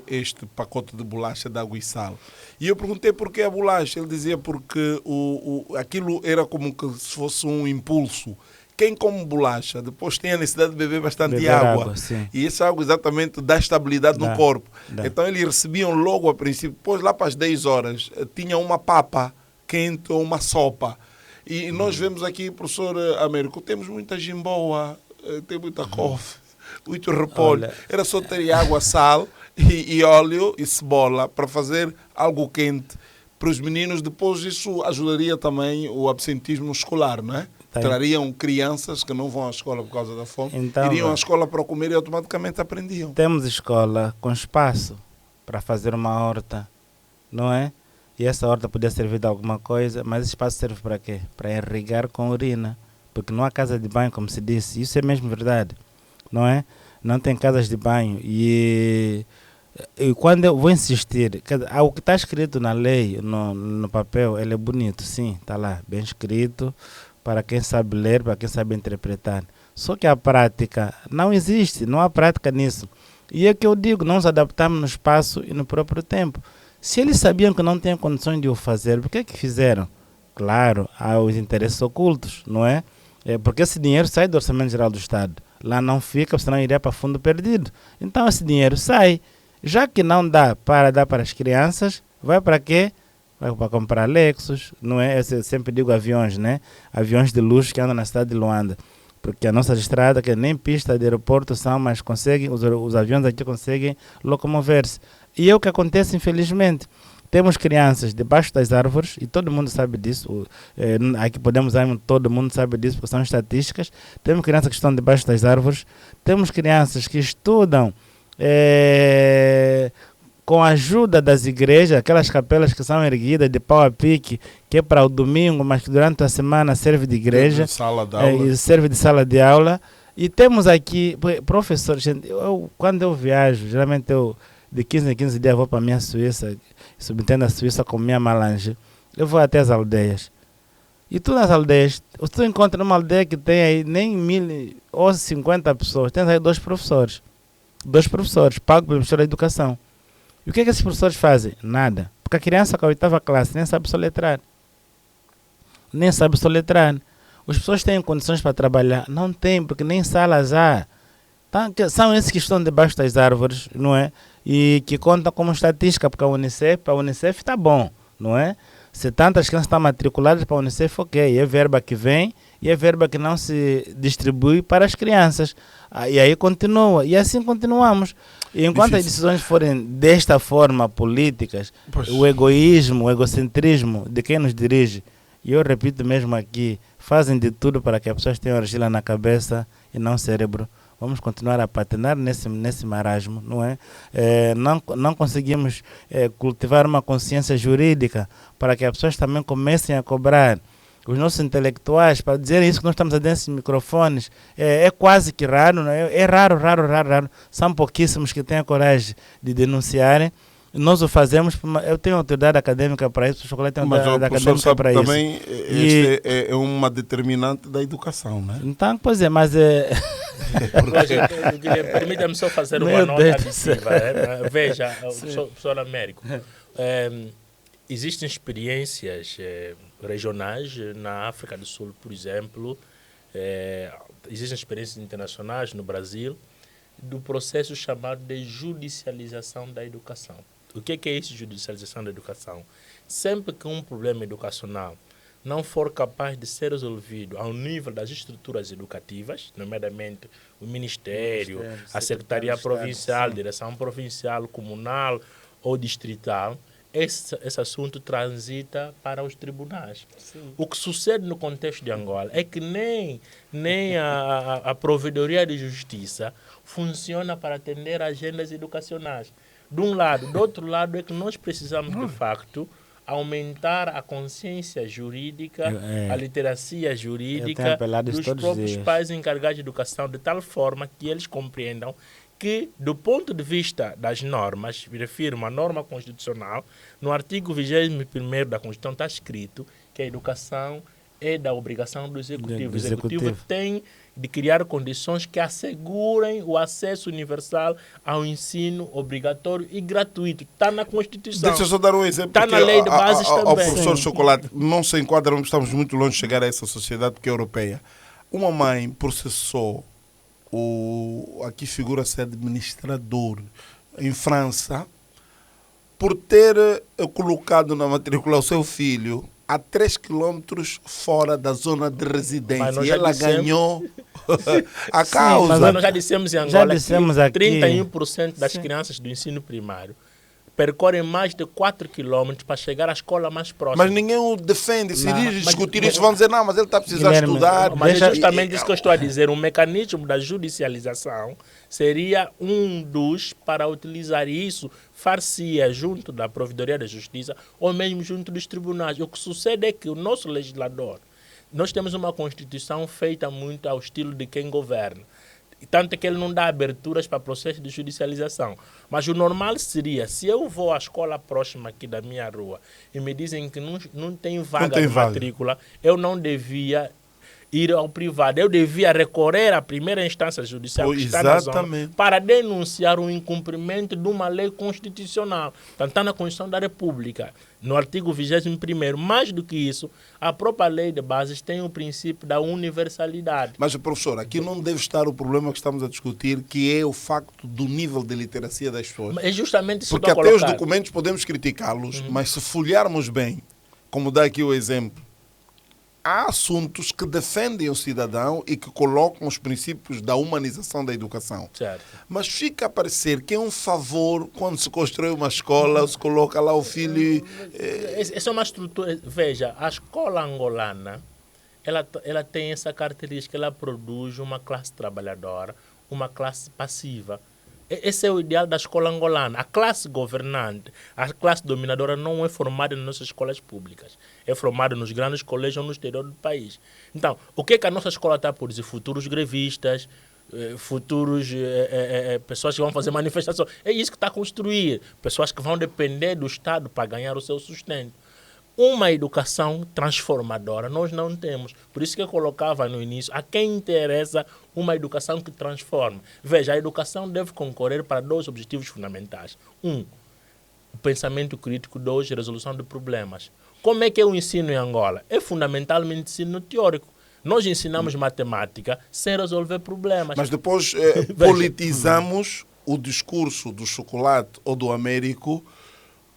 este pacote de bolacha de água e sal. E eu perguntei por que a bolacha. Ele dizia porque aquilo era como que se fosse um impulso. Quem come bolacha depois tem a necessidade de beber bastante água. E essa água exatamente dá estabilidade no corpo. Então eles recebiam logo a princípio. Depois lá para as 10 horas tinha uma papa quente ou uma sopa. E nós vemos aqui, professor Américo, temos muita jimboa, tem muita couve, muito repolho. Olha. Era só ter água, sal e óleo e cebola para fazer algo quente para os meninos. Depois isso ajudaria também o absentismo escolar, não é? Tem. Trariam crianças que não vão à escola por causa da fome, Então, iriam à escola para comer e automaticamente aprendiam. Temos escola com espaço para fazer uma horta, não é? E essa horta podia servir de alguma coisa, mas esse espaço serve para quê? Para irrigar com urina, porque não há casa de banho, como se disse. Isso é mesmo verdade, não é? Não tem casas de banho. E quando eu vou insistir, o que está escrito na lei, no papel, ele é bonito, sim, está lá, bem escrito, para quem sabe ler, para quem sabe interpretar. Só que a prática não existe, não há prática nisso. E é que eu digo, não nos adaptamos no espaço e no próprio tempo. Se eles sabiam que não tinham condições de o fazer, por que é que fizeram? Claro, há os interesses ocultos, não é? Porque esse dinheiro sai do Orçamento Geral do Estado. Lá não fica, senão iria para fundo perdido. Então esse dinheiro sai. Já que não dá para dar para as crianças, vai para quê? Vai para comprar Lexus, não é? Eu sempre digo aviões, né? Aviões de luxo que andam na cidade de Luanda. Porque a nossa estrada, que nem pista de aeroporto são, mas conseguem, os aviões aqui conseguem locomover-se. E é o que acontece, infelizmente. Temos crianças debaixo das árvores, e todo mundo sabe disso. Aqui podemos dizer, todo mundo sabe disso, porque são estatísticas. Temos crianças que estão debaixo das árvores. Temos crianças que estudam com a ajuda das igrejas, aquelas capelas que são erguidas de pau a pique, que é para o domingo, mas que durante a semana serve de igreja, serve de sala de aula. E temos aqui professores. Quando eu viajo, geralmente eu de 15 em 15 dias vou para a minha Suíça, subentendo a Suíça com minha malange, eu vou até as aldeias. E tu nas aldeias, tu encontra uma aldeia que tem aí nem 1000 ou 50 pessoas, tens aí 2 professores. 2 professores, pagos pelo Ministério da Educação. E o que esses professores fazem? Nada. Porque a criança com a 8ª classe nem sabe soletrar. Nem sabe soletrar. As pessoas têm condições para trabalhar? Não tem, porque nem salas há. São esses que estão debaixo das árvores, não é? E que contam como estatística, porque a Unicef está bom, não é? Se tantas crianças estão matriculadas para a Unicef, ok, é verba que vem e é verba que não se distribui para as crianças. E aí continua, e assim continuamos. E enquanto as decisões forem desta forma políticas, o egoísmo, o egocentrismo de quem nos dirige, e eu repito mesmo aqui, fazem de tudo para que as pessoas tenham argila na cabeça e não cérebro. Vamos continuar a patinar nesse marasmo, não é? Não conseguimos cultivar uma consciência jurídica para que as pessoas também comecem a cobrar os nossos intelectuais para dizer isso que nós estamos a dizer nesses microfones. É quase que raro, não é? É raro. São pouquíssimos que têm a coragem de denunciarem. Nós o fazemos, eu tenho autoridade acadêmica para isso, o Chocolate tem autoridade acadêmica para isso. Também este é uma determinante da educação, né? Então, pois é, mas permita-me só fazer uma nota aditiva. Veja, professor Américo, existem experiências regionais na África do Sul, por exemplo, existem experiências internacionais no Brasil, do processo chamado de judicialização da educação. O que é isso, judicialização da educação? Sempre que um problema educacional não for capaz de ser resolvido ao nível das estruturas educativas, nomeadamente o Ministério, a Secretaria Provincial, a Direção Provincial, Comunal ou Distrital, esse assunto transita para os tribunais. Sim. O que sucede no contexto de Angola é que nem a Provedoria de Justiça funciona para atender agendas educacionais. De um lado. Do outro lado é que nós precisamos, de facto, aumentar a consciência jurídica, a literacia jurídica dos próprios pais encarregados de educação, de tal forma que eles compreendam que, do ponto de vista das normas, me refiro a uma norma constitucional, no artigo 21º da Constituição está escrito que a educação é da obrigação do Executivo. O Executivo tem de criar condições que assegurem o acesso universal ao ensino obrigatório e gratuito. Está na Constituição. Deixa eu só dar um exemplo. Está na lei de bases também. Ao professor Chocolate, não se enquadra, estamos muito longe de chegar a essa sociedade que é europeia. Uma mãe processou, aqui figura-se administrador, em França, por ter colocado na matrícula o seu filho a 3 quilômetros fora da zona de residência. Mas nós E já ela dissemos- ganhou a Sim, causa. Mas nós já dissemos em Já Angola dissemos que aqui. 31% das crianças do ensino primário percorrem mais de 4 quilômetros para chegar à escola mais próxima. Mas ninguém o defende. Se Não, diz discutir mas- isso, vão dizer, não, mas ele está a precisar Guilherme, estudar. Mas Deixa- é justamente isso que eu estou a dizer. O mecanismo da judicialização seria um dos para utilizar isso, far-se-ia junto da Provedoria da Justiça ou mesmo junto dos tribunais. O que sucede é que o nosso legislador, nós temos uma Constituição feita muito ao estilo de quem governa. Tanto é que ele não dá aberturas para processo de judicialização. Mas o normal seria, se eu vou à escola próxima aqui da minha rua e me dizem que não tem vaga tem de vaga. matrícula, eu não devia ir ao privado. Eu devia recorrer à primeira instância judicial Oh, que está na zona exatamente. para denunciar o incumprimento de uma lei constitucional. Está na Constituição da República, no artigo 21º. Mais do que isso, a própria lei de bases tem o princípio da universalidade. Mas, professor, aqui não deve estar o problema que estamos a discutir, que é o facto do nível de literacia das pessoas. É justamente isso Porque que eu até estou os a colocar. documentos podemos criticá-los, mas se folhearmos bem, como dá aqui o exemplo, há assuntos que defendem o cidadão e que colocam os princípios da humanização da educação. Certo. Mas fica a parecer que é um favor quando se constrói uma escola, se coloca lá o filho. Essa é uma estrutura. Veja, a escola angolana, ela tem essa característica, ela produz uma classe trabalhadora, uma classe passiva. Esse é o ideal da escola angolana. A classe governante, a classe dominadora não é formada nas nossas escolas públicas. É formada nos grandes colégios ou no exterior do país. Então, o que é que a nossa escola está a produzir? Futuros grevistas, futuros pessoas que vão fazer manifestação. É isso que está a construir. Pessoas que vão depender do Estado para ganhar o seu sustento. Uma educação transformadora nós não temos. Por isso que eu colocava no início, a quem interessa uma educação que transforma. Veja, a educação deve concorrer para 2 objetivos fundamentais. 1, o pensamento crítico. 2, resolução de problemas. Como é que é o ensino em Angola? É fundamentalmente ensino teórico. Nós ensinamos matemática sem resolver problemas. Mas depois politizamos o discurso do chocolate ou do Américo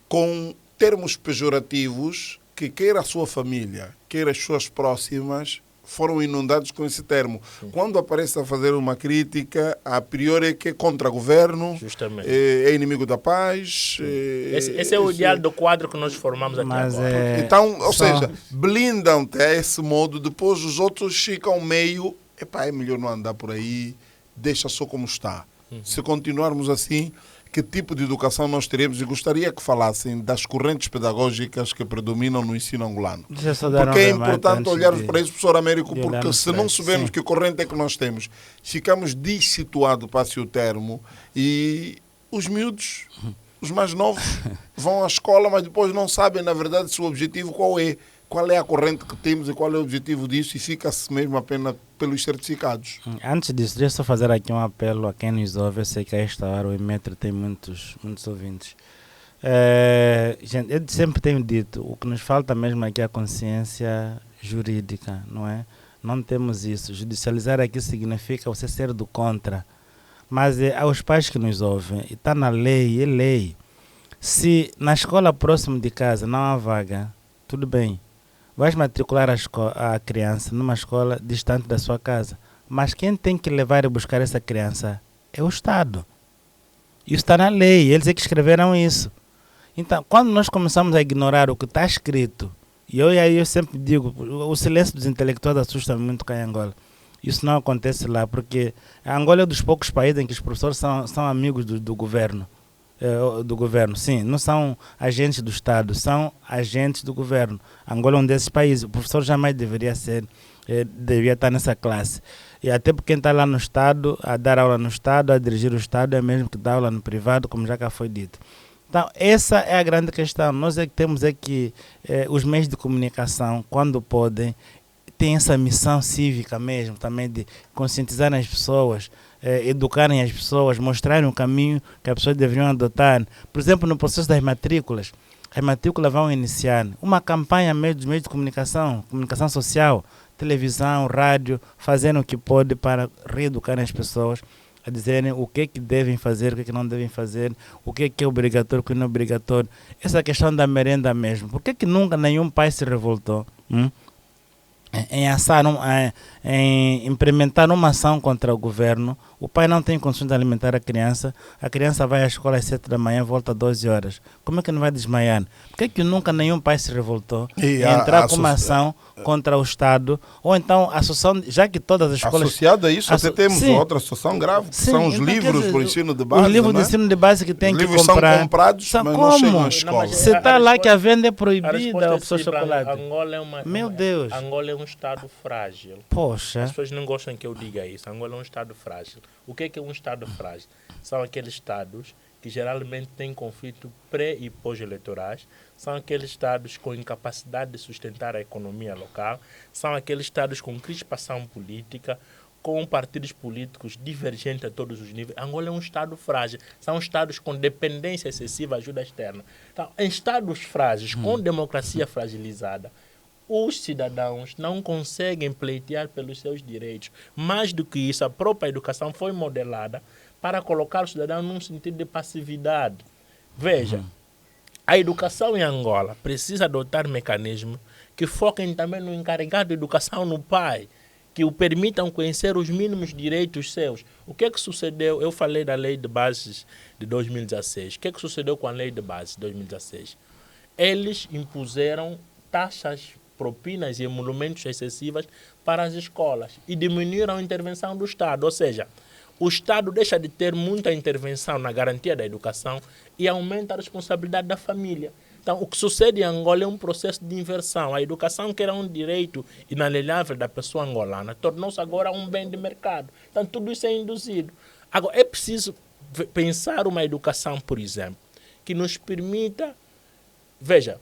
com termos pejorativos que quer a sua família, quer as suas próximas, foram inundados com esse termo. Sim. Quando aparece a fazer uma crítica, a priori é que é contra o governo, justamente, é inimigo da paz. Esse é o ideal do quadro que nós formamos aqui agora. Então, ou seja, blindam-te a esse modo, depois os outros ficam meio, é melhor não andar por aí, deixa só como está. Se continuarmos assim, que tipo de educação nós teremos? E gostaria que falassem das correntes pedagógicas que predominam no ensino angolano. Porque é importante olharmos para isso, professor Américo, porque se não soubermos que corrente é que nós temos, ficamos dessituados, passe o termo, e os miúdos, os mais novos, vão à escola, mas depois não sabem, na verdade, se o objetivo qual é a corrente que temos e qual é o objetivo disso, e fica-se mesmo apenas pelos certificados. Antes disso, deixa eu só fazer aqui um apelo a quem nos ouve. Eu sei que a esta hora o Emetro tem muitos ouvintes. Gente, eu sempre tenho dito, o que nos falta mesmo aqui é a consciência jurídica, não é? Não temos isso. Judicializar aqui significa você ser do contra. Mas aos pais que nos ouvem, está na lei, é lei. Se na escola próxima de casa não há vaga, tudo bem. Vais matricular a criança numa escola distante da sua casa. Mas quem tem que levar e buscar essa criança é o Estado. Isso está na lei, eles é que escreveram isso. Então, quando nós começamos a ignorar o que está escrito, e eu sempre digo, o silêncio dos intelectuais assusta muito cá em Angola. Isso não acontece lá, porque a Angola é um dos poucos países em que os professores são amigos do governo. Do governo, sim, não são agentes do Estado, são agentes do governo. Angola é um desses países. O professor jamais deveria estar nessa classe. E até porque quem está lá no Estado, a dar aula no Estado, a dirigir o Estado, é mesmo que dá aula no privado, como já cá foi dito. Então, essa é a grande questão. Nós é que temos que os meios de comunicação, quando podem, têm essa missão cívica mesmo, também de conscientizar as pessoas, educarem as pessoas, mostrarem o caminho que as pessoas deveriam adotar. Por exemplo, no processo das matrículas, as matrículas vão iniciar uma campanha dos meios de comunicação social, televisão, rádio, fazendo o que pode para reeducar as pessoas a dizerem o que é que devem fazer, o que é que não devem fazer, o que é obrigatório, o que não é obrigatório. Essa questão da merenda mesmo. Por que é que nunca nenhum pai se revoltou? Em implementar uma ação contra o governo? O pai não tem condições de alimentar a criança vai à escola às 7 da manhã, volta às 12 horas. Como é que não vai desmaiar? Por que é que nunca nenhum pai se revoltou em entrar com uma ação contra o Estado? Ou então a associação, já que todas as escolas... Associado a isso, até temos outra situação grave, que são os livros para o ensino de base. Os livros de ensino de base que tem que comprar. Os livros são comprados, mas não chegam à escola. Se está lá que a venda é proibida, o professor Chocolate. Angola Meu Deus. Angola é um Estado frágil. Poxa. As pessoas não gostam que eu diga isso. Angola é um Estado frágil. O que é um Estado frágil? São aqueles Estados que geralmente têm conflito pré- e pós-eleitorais, são aqueles Estados com incapacidade de sustentar a economia local, são aqueles Estados com crispação política, com partidos políticos divergentes a todos os níveis. Angola é um Estado frágil. São Estados com dependência excessiva à ajuda externa. Então, em Estados frágeis, com democracia fragilizada, os cidadãos não conseguem pleitear pelos seus direitos. Mais do que isso, a própria educação foi modelada para colocar o cidadão num sentido de passividade. Veja, a educação em Angola precisa adotar mecanismos que foquem também no encarregado de educação, no pai, que o permitam conhecer os mínimos direitos seus. O que é que sucedeu? Eu falei da Lei de Bases de 2016. O que é que sucedeu com a Lei de Bases de 2016? Eles impuseram taxas, propinas e emolumentos excessivas para as escolas e diminuíram a intervenção do Estado. Ou seja, o Estado deixa de ter muita intervenção na garantia da educação e aumenta a responsabilidade da família. Então, o que sucede em Angola é um processo de inversão. A educação, que era um direito inalienável da pessoa angolana, tornou-se agora um bem de mercado. Então, tudo isso é induzido. Agora, é preciso pensar uma educação, por exemplo, que nos permita... Veja,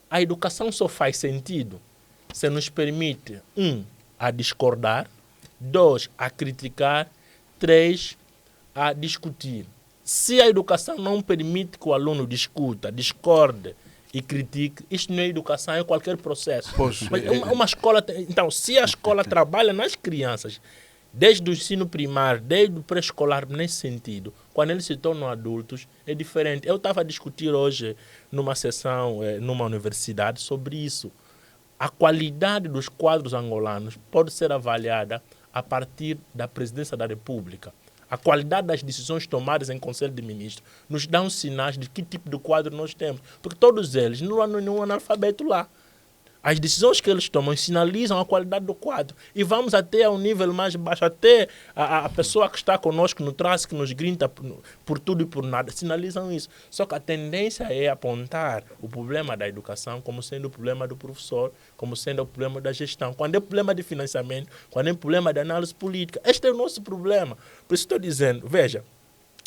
a educação só faz sentido se nos permite, 1, a discordar, 2, a criticar, 3, a discutir. Se a educação não permite que o aluno discuta, discorde e critique, isto não é educação, é qualquer processo. Mas uma escola, então, se a escola trabalha nas crianças, desde o ensino primário, desde o pré-escolar, nesse sentido, quando eles se tornam adultos, é diferente. Eu estava a discutir hoje numa sessão, numa universidade, sobre isso. A qualidade dos quadros angolanos pode ser avaliada a partir da presidência da República. A qualidade das decisões tomadas em Conselho de Ministros nos dão sinais de que tipo de quadro nós temos. Porque todos eles não há nenhum analfabeto lá. As decisões que eles tomam sinalizam a qualidade do quadro. E vamos até ao nível mais baixo, até a pessoa que está conosco no trânsito, que nos grita por tudo e por nada, sinalizam isso. Só que a tendência é apontar o problema da educação como sendo o problema do professor, como sendo o problema da gestão. Quando é problema de financiamento, quando é problema de análise política. Este é o nosso problema. Por isso estou dizendo, veja,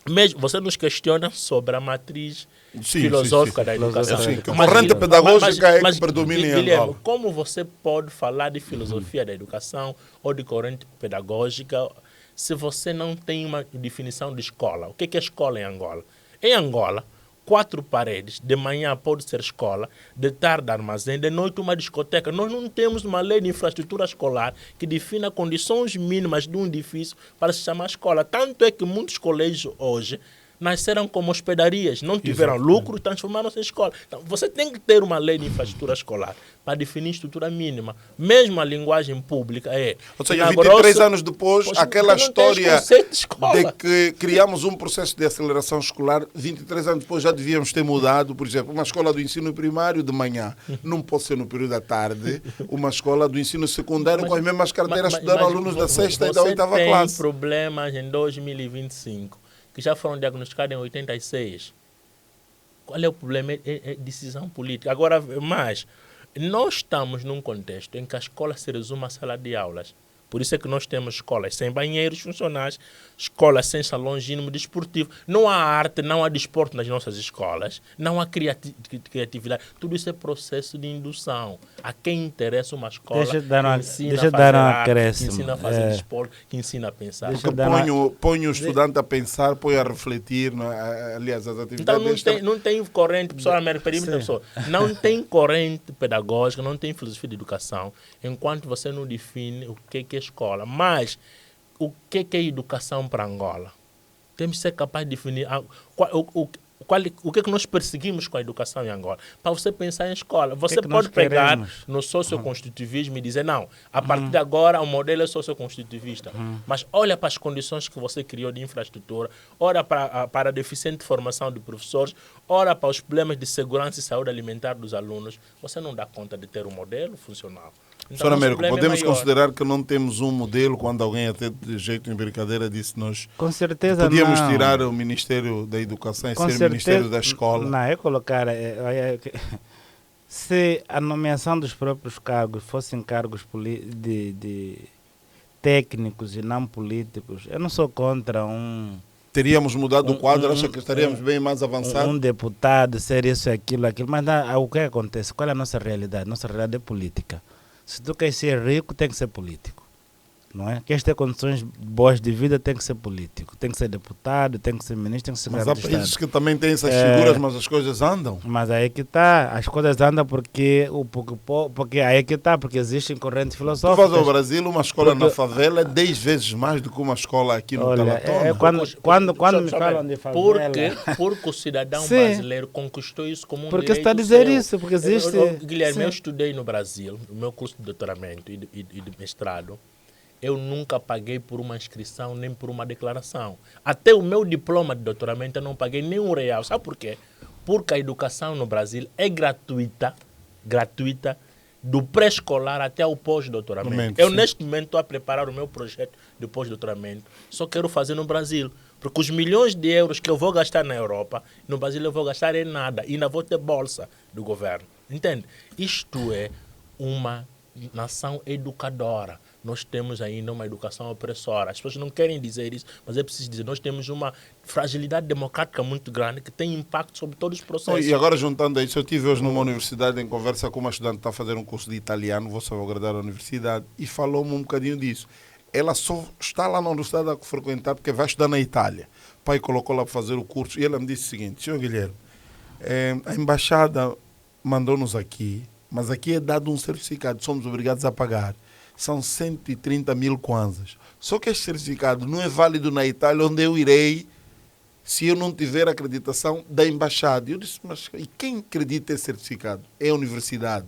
mesmo você nos questiona sobre a matriz filosófica da educação. A corrente pedagógica é que predomina em Angola. Como você pode falar de filosofia da educação ou de corrente pedagógica se você não tem uma definição de escola? O que é escola em Angola? Em Angola, 4 paredes, de manhã pode ser escola, de tarde armazém, de noite uma discoteca. Nós não temos uma lei de infraestrutura escolar que defina condições mínimas de um edifício para se chamar escola. Tanto é que muitos colégios hoje nasceram como hospedarias, não tiveram lucro e transformaram-se em escola. Então, você tem que ter uma lei de infraestrutura escolar para definir estrutura mínima. Mesmo a linguagem pública é... Ou seja, 23 anos depois, aquela história de que criamos um processo de aceleração escolar, 23 anos depois já devíamos ter mudado. Por exemplo, uma escola do ensino primário de manhã não pode ser no período da tarde, uma escola do ensino secundário com as mesmas carteiras estudando alunos da 6ª e da 8ª classe. Você tem problemas em 2025. Que já foram diagnosticados em 86. Qual é o problema? É decisão política. Agora, mas nós estamos num contexto em que a escola se resume à sala de aulas. Por isso é que nós temos escolas sem banheiros funcionais, escolas sem salões desportivo. Não há arte, não há desporto nas nossas escolas, não há criatividade. Tudo isso é processo de indução. A quem interessa uma escola que ensina a fazer arte, que ensina a fazer desporto, que ensina a pensar. Põe o estudante a pensar, põe a refletir, aliás, as atividades... Então não tem corrente, não tem corrente pedagógica, não tem filosofia de educação, enquanto você não define o que é escola. Mas o que é educação para Angola? Temos que ser capazes de definir o que é que nós perseguimos com a educação em Angola. Para você pensar em escola, você pode pegar no socioconstitutivismo e dizer, não, a partir de agora o modelo é socioconstitutivista. Mas olha para as condições que você criou de infraestrutura, olha para a deficiente formação de professores, olha para os problemas de segurança e saúde alimentar dos alunos. Você não dá conta de ter um modelo funcional. Então, Sr. Américo, podemos considerar que não temos um modelo quando alguém até de jeito em brincadeira disse nós com certeza podíamos não. tirar o Ministério da Educação e Com ser certeza, o Ministério da Escola? Não, é colocar... se a nomeação dos próprios cargos fossem cargos de técnicos e não políticos, eu não sou contra Teríamos mudado o quadro, acho que estaríamos bem mais avançados. Um deputado ser isso, aquilo, mas o que acontece? Qual é a nossa realidade? Nossa realidade é política. Se tu queres ser rico, tem que ser político. Não é? Queres ter condições boas de vida, tem que ser político. Tem que ser deputado, tem que ser ministro, tem que ser Mas secretário há de países Estado. que também têm essas figuras, mas as coisas andam. Mas aí é que está. As coisas andam porque aí é que está, porque existem correntes Tu filosóficas. vais ao Brasil, uma escola na favela é 10 vezes mais do que uma escola aqui no Talatona. Quando me falam de favela... Porque o cidadão Sim. brasileiro conquistou isso como um Porque direito está a dizer seu. isso, porque existe... Guilherme, Sim. eu estudei no Brasil, no meu curso de doutoramento e de mestrado. Eu nunca paguei por uma inscrição nem por uma declaração. Até o meu diploma de doutoramento eu não paguei nem R$1. Sabe por quê? Porque a educação no Brasil é gratuita do pré-escolar até o pós-doutoramento. Eu, neste momento, estou a preparar o meu projeto de pós-doutoramento. Só quero fazer no Brasil. Porque os milhões de euros que eu vou gastar na Europa, no Brasil eu vou gastar em nada. E ainda vou ter bolsa do governo. Entende? Isto é uma nação educadora. Nós temos ainda uma educação opressora. As pessoas não querem dizer isso, mas é preciso dizer, nós temos uma fragilidade democrática muito grande que tem impacto sobre todos os processos. E agora, juntando a isso, eu estive hoje numa universidade em conversa com uma estudante que está a fazer um curso de italiano, vou salvaguardar a universidade, e falou-me um bocadinho disso. Ela só está lá na universidade a frequentar porque vai estudar na Itália. O pai colocou lá para fazer o curso e ela me disse o seguinte: Sr. Guilherme, a embaixada mandou-nos aqui, mas aqui é dado um certificado, somos obrigados a pagar. São 130 mil kwanzas. Só que este certificado não é válido na Itália, onde eu irei se eu não tiver acreditação da embaixada. Eu disse, mas e quem acredita esse certificado? É a universidade.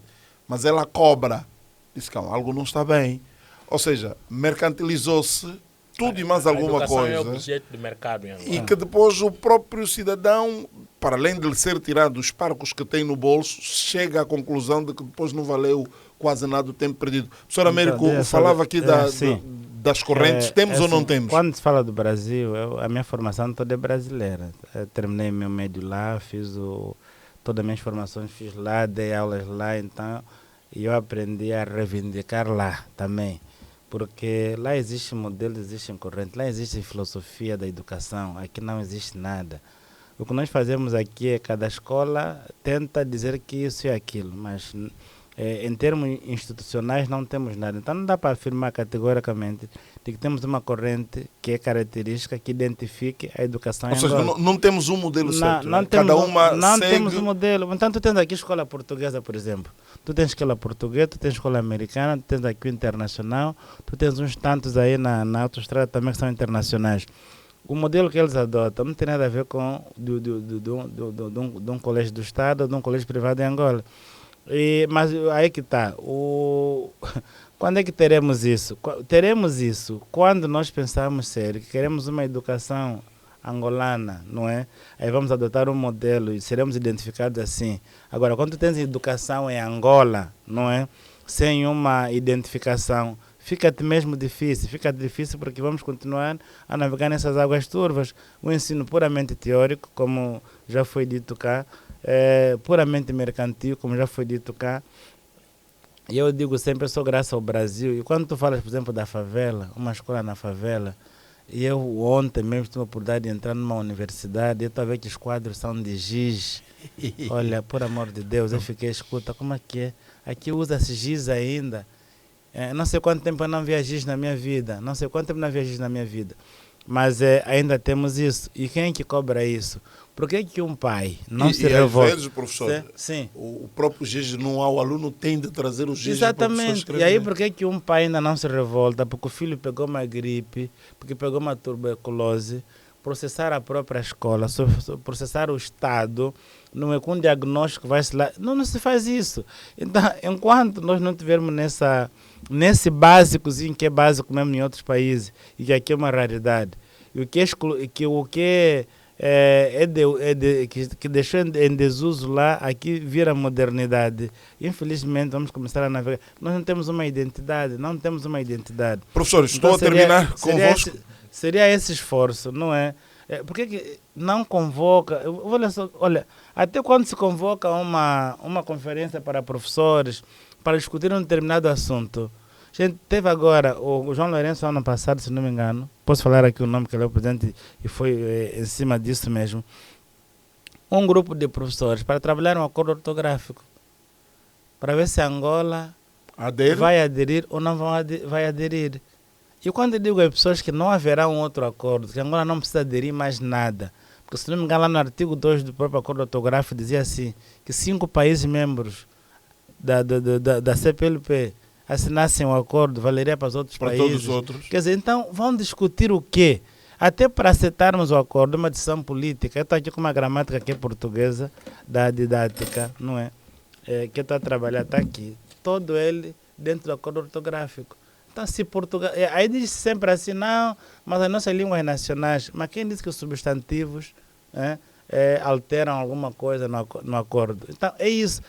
Mas ela cobra. Disse, calma, algo não está bem. Ou seja, mercantilizou-se tudo e mais alguma coisa. É o objeto de mercado em Angola. E que depois o próprio cidadão, para além de lhe ser tirado os parcos que tem no bolso, chega à conclusão de que depois não valeu quase nada o tempo perdido. O professor Américo falava aqui das correntes, temos ou não temos? Quando se fala do Brasil, a minha formação toda é brasileira. Eu terminei meu médio lá, todas as minhas formações fiz lá, dei aulas lá, então eu aprendi a reivindicar lá também. Porque lá existe modelo, existe corrente, lá existe filosofia da educação, aqui não existe nada. O que nós fazemos aqui é cada escola tenta dizer que isso e aquilo, mas em termos institucionais não temos nada. Então não dá para afirmar categoricamente de que temos uma corrente que é característica, que identifique a educação em Angola. Ou seja, não temos um modelo certo, não cada uma não segue... temos um modelo. Então tu tens aqui escola portuguesa, por exemplo. Tu tens escola portuguesa, tu tens escola americana, tu tens aqui o internacional, tu tens uns tantos aí na autoestrada também que são internacionais. O modelo que eles adotam não tem nada a ver com de um colégio do Estado ou de um colégio privado em Angola. Mas aí que está. Quando é que teremos isso? Teremos isso quando nós pensamos sério que queremos uma educação angolana, não é? Aí vamos adotar um modelo e seremos identificados assim. Agora, quando tu tens educação em Angola, não é? Sem uma identificação, fica-te mesmo difícil. Fica difícil porque vamos continuar a navegar nessas águas turvas. O ensino puramente teórico, como já foi dito cá, puramente mercantil, como já foi dito cá. E eu digo sempre, eu sou graças ao Brasil. E quando tu falas, por exemplo, da favela, uma escola na favela, e eu ontem mesmo tive a oportunidade de entrar numa universidade, eu estou a ver que os quadros são de giz. Olha, por amor de Deus, eu fiquei, escuta, como é que é? Aqui usa-se giz ainda. Não sei quanto tempo eu não vi giz na minha vida. Mas ainda temos isso. E quem é que cobra isso? Por que que um pai não se e revolta? às vezes, professor, Sim. o próprio GIS não há, o aluno tem de trazer o GIS para o professor Exatamente. escrever. E aí por que que um pai ainda não se revolta? Porque o filho pegou uma gripe, porque pegou uma tuberculose, processar a própria escola, processar o Estado, não é com um diagnóstico vai se lá. Não se faz isso. Então, enquanto nós não tivermos nesse básicozinho, que é básico mesmo em outros países, e que aqui é uma raridade, e o que que deixou em desuso lá, aqui vira modernidade. Infelizmente, vamos começar a navegar. Nós não temos uma identidade, Professor, estou a terminar convosco. Seria esse esforço, não é? Por que não convoca? Olha, até quando se convoca uma conferência para professores para discutir um determinado assunto. A gente teve agora, o João Lourenço, ano passado, se não me engano, posso falar aqui o nome que ele é o presidente e foi em cima disso mesmo, um grupo de professores para trabalhar um acordo ortográfico, para ver se Angola vai aderir ou não vai aderir. E quando eu digo às pessoas que não haverá um outro acordo, que Angola não precisa aderir mais nada, porque se não me engano lá no artigo 2 do próprio acordo ortográfico dizia assim, que 5 países membros da CPLP assinassem o acordo, valeria para os outros países. Para todos os outros. Quer dizer, então vão discutir o quê? Até para aceitarmos o acordo, uma decisão política. Eu estou aqui com uma gramática que é portuguesa, da didática, não é? Que eu estou a trabalhar, está aqui. Todo ele dentro do acordo ortográfico. Então, se Portugal... Aí diz sempre assim, não, mas as nossas línguas nacionais... Mas quem disse que os substantivos alteram alguma coisa no acordo? Então, é isso.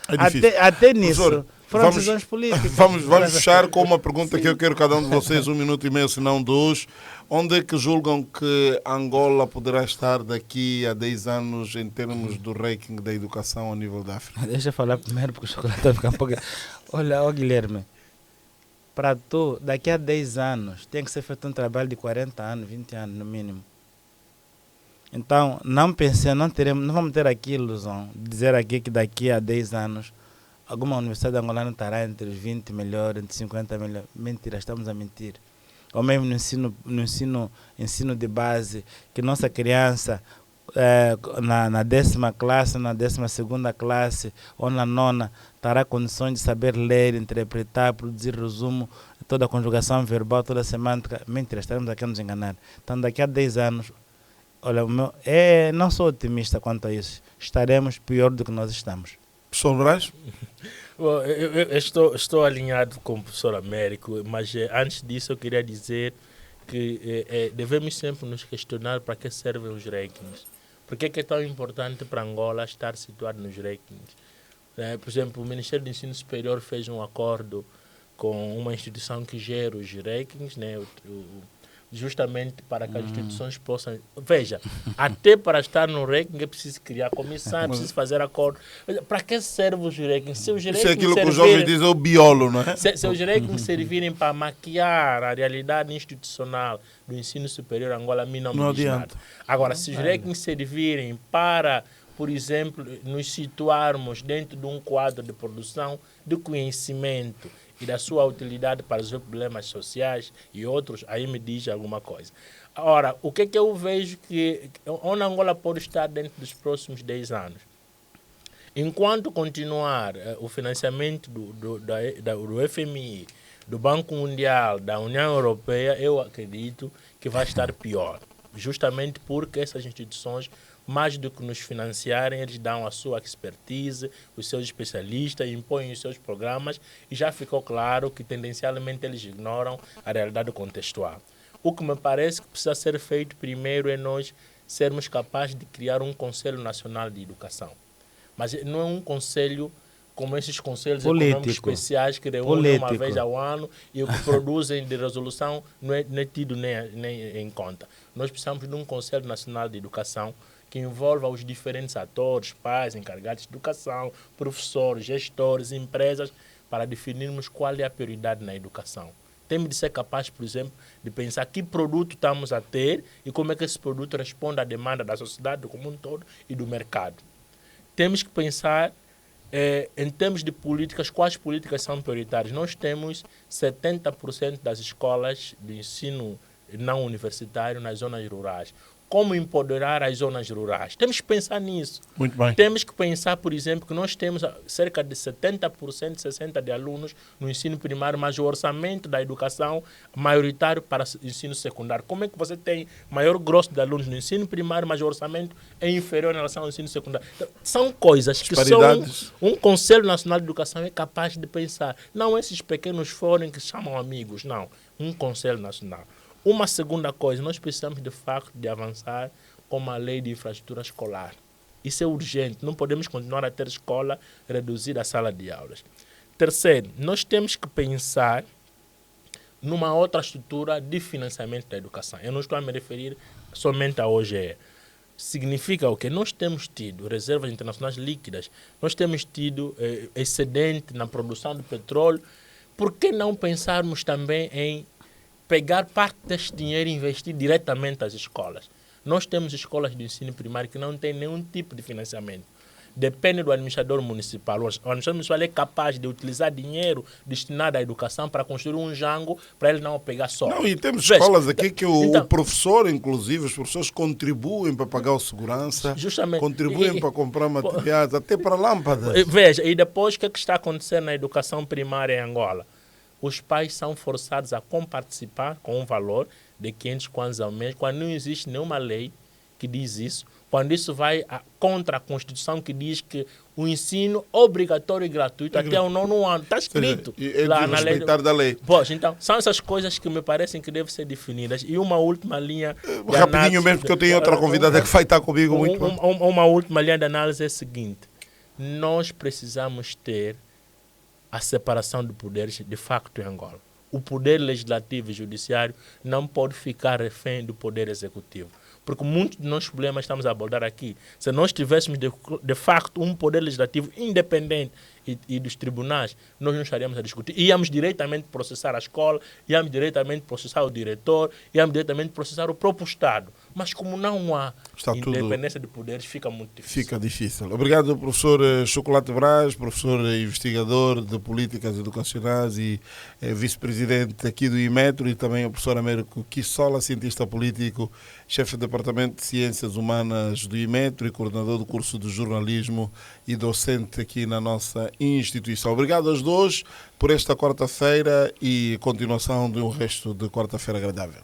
Até nisso... Professor, foram decisões políticas. Vamos fechar com uma pergunta que eu quero cada um de vocês, 1 minuto e meio, se não 2. Onde é que julgam que Angola poderá estar daqui a 10 anos em termos do ranking da educação a nível da África? Deixa eu falar primeiro, porque o chocolate vai ficar um pouco... Olha, Guilherme, para tu, daqui a 10 anos, tem que ser feito um trabalho de 40 anos, 20 anos no mínimo. Então, não vamos ter aqui ilusão de dizer aqui que daqui a 10 anos alguma universidade angolana estará entre os 20 melhores, entre 50 melhores. Mentira, estamos a mentir. Ou mesmo no ensino de base, que nossa criança na 10ª classe, na 12ª classe ou na 9ª terá condições de saber ler, interpretar, produzir resumo, toda a conjugação verbal, toda a semântica. Mentira, estaremos aqui a nos enganar. Então daqui a 10 anos, olha, não sou otimista quanto a isso. Estaremos pior do que nós estamos. Professor Braz? Bom, eu estou alinhado com o professor Américo, mas antes disso eu queria dizer que devemos sempre nos questionar para que servem os rankings. Por que é tão importante para Angola estar situado nos rankings? Por exemplo, o Ministério do Ensino Superior fez um acordo com uma instituição que gera os rankings, né? Justamente para que as instituições possam... Veja, até para estar no ranking é preciso criar comissão, é preciso fazer acordo. Para que servem os rankings? Se os rankings isso é aquilo que os jovens dizem, o biolo, não é? Se os rankings servirem para maquiar a realidade institucional do ensino superior, Angola a mim não me diz nada. Agora, se os rankings servirem para, por exemplo, nos situarmos dentro de um quadro de produção de conhecimento e da sua utilidade para os problemas sociais e outros, aí me diz alguma coisa. Ora, o que eu vejo onde Angola pode estar dentro dos próximos 10 anos? Enquanto continuar o financiamento do FMI, do Banco Mundial, da União Europeia, eu acredito que vai estar pior. Justamente porque essas instituições, mais do que nos financiarem, eles dão a sua expertise, os seus especialistas, impõem os seus programas e já ficou claro que tendencialmente eles ignoram a realidade contextual. O que me parece que precisa ser feito primeiro é nós sermos capazes de criar um Conselho Nacional de Educação. Mas não é um conselho como esses conselhos econômicos especiais que reúnem uma vez ao ano e o que produzem de resolução não é tido nem em conta. Nós precisamos de um Conselho Nacional de Educação que envolva os diferentes atores, pais, encarregados de educação, professores, gestores, empresas, para definirmos qual é a prioridade na educação. Temos de ser capazes, por exemplo, de pensar que produto estamos a ter e como é que esse produto responde à demanda da sociedade como um todo e do mercado. Temos que pensar em termos de políticas, quais políticas são prioritárias. Nós temos 70% das escolas de ensino não universitário nas zonas rurais. Como empoderar as zonas rurais? Temos que pensar nisso. Muito bem. Temos que pensar, por exemplo, que nós temos cerca de 70%, 60% de alunos no ensino primário, mas o orçamento da educação maioritário para o ensino secundário. Como é que você tem maior grosso de alunos no ensino primário, mas o orçamento é inferior em relação ao ensino secundário? Então, são coisas que só um Conselho Nacional de Educação é capaz de pensar. Não esses pequenos fóruns que chamam amigos, não. Um Conselho Nacional. Uma segunda coisa, nós precisamos de facto de avançar com uma lei de infraestrutura escolar. Isso é urgente, não podemos continuar a ter escola reduzida à sala de aulas. Terceiro, nós temos que pensar numa outra estrutura de financiamento da educação. Eu não estou a me referir somente à OGE. Significa o quê? Nós temos tido reservas internacionais líquidas, nós temos tido excedente na produção de petróleo. Por que não pensarmos também em pegar parte deste dinheiro e investir diretamente nas escolas? Nós temos escolas de ensino primário que não têm nenhum tipo de financiamento. Depende do administrador municipal. O administrador municipal é capaz de utilizar dinheiro destinado à educação para construir um jango para ele não pegar só. Não, e temos escolas aqui que o professor, inclusive, os professores contribuem para pagar o segurança, justamente, contribuem para comprar materiais, até para lâmpadas. Veja, e depois o que está acontecendo na educação primária em Angola? Os pais são forçados a comparticipar com um valor de 500 kwanzas ao mês, quando não existe nenhuma lei que diz isso, quando isso vai contra a Constituição que diz que o ensino obrigatório e gratuito até o 9º ano, está escrito lá na lei. Da lei. Pois, então, são essas coisas que me parecem que devem ser definidas. E uma última linha de rapidinho análise, mesmo, porque eu tenho outra convidada que vai estar comigo uma última linha de análise é a seguinte: nós precisamos ter a separação de poderes de facto em Angola. O poder legislativo e judiciário não pode ficar refém do poder executivo. Porque muitos dos nossos problemas estamos a abordar aqui. Se nós tivéssemos de facto um poder legislativo independente e dos tribunais, nós não estaríamos a discutir. Íamos diretamente processar a escola, íamos diretamente processar o diretor, íamos diretamente processar o próprio Estado. Mas como não há independência de poderes, fica muito difícil. Fica difícil. Obrigado, professor Chocolate Braz, professor investigador de políticas educacionais e vice-presidente aqui do IMETRO, e também o professor Américo Kissola, cientista político, chefe do Departamento de Ciências Humanas do IMETRO e coordenador do curso de jornalismo e docente aqui na nossa instituição. Obrigado aos dois por esta quarta-feira e continuação de um resto de quarta-feira agradável.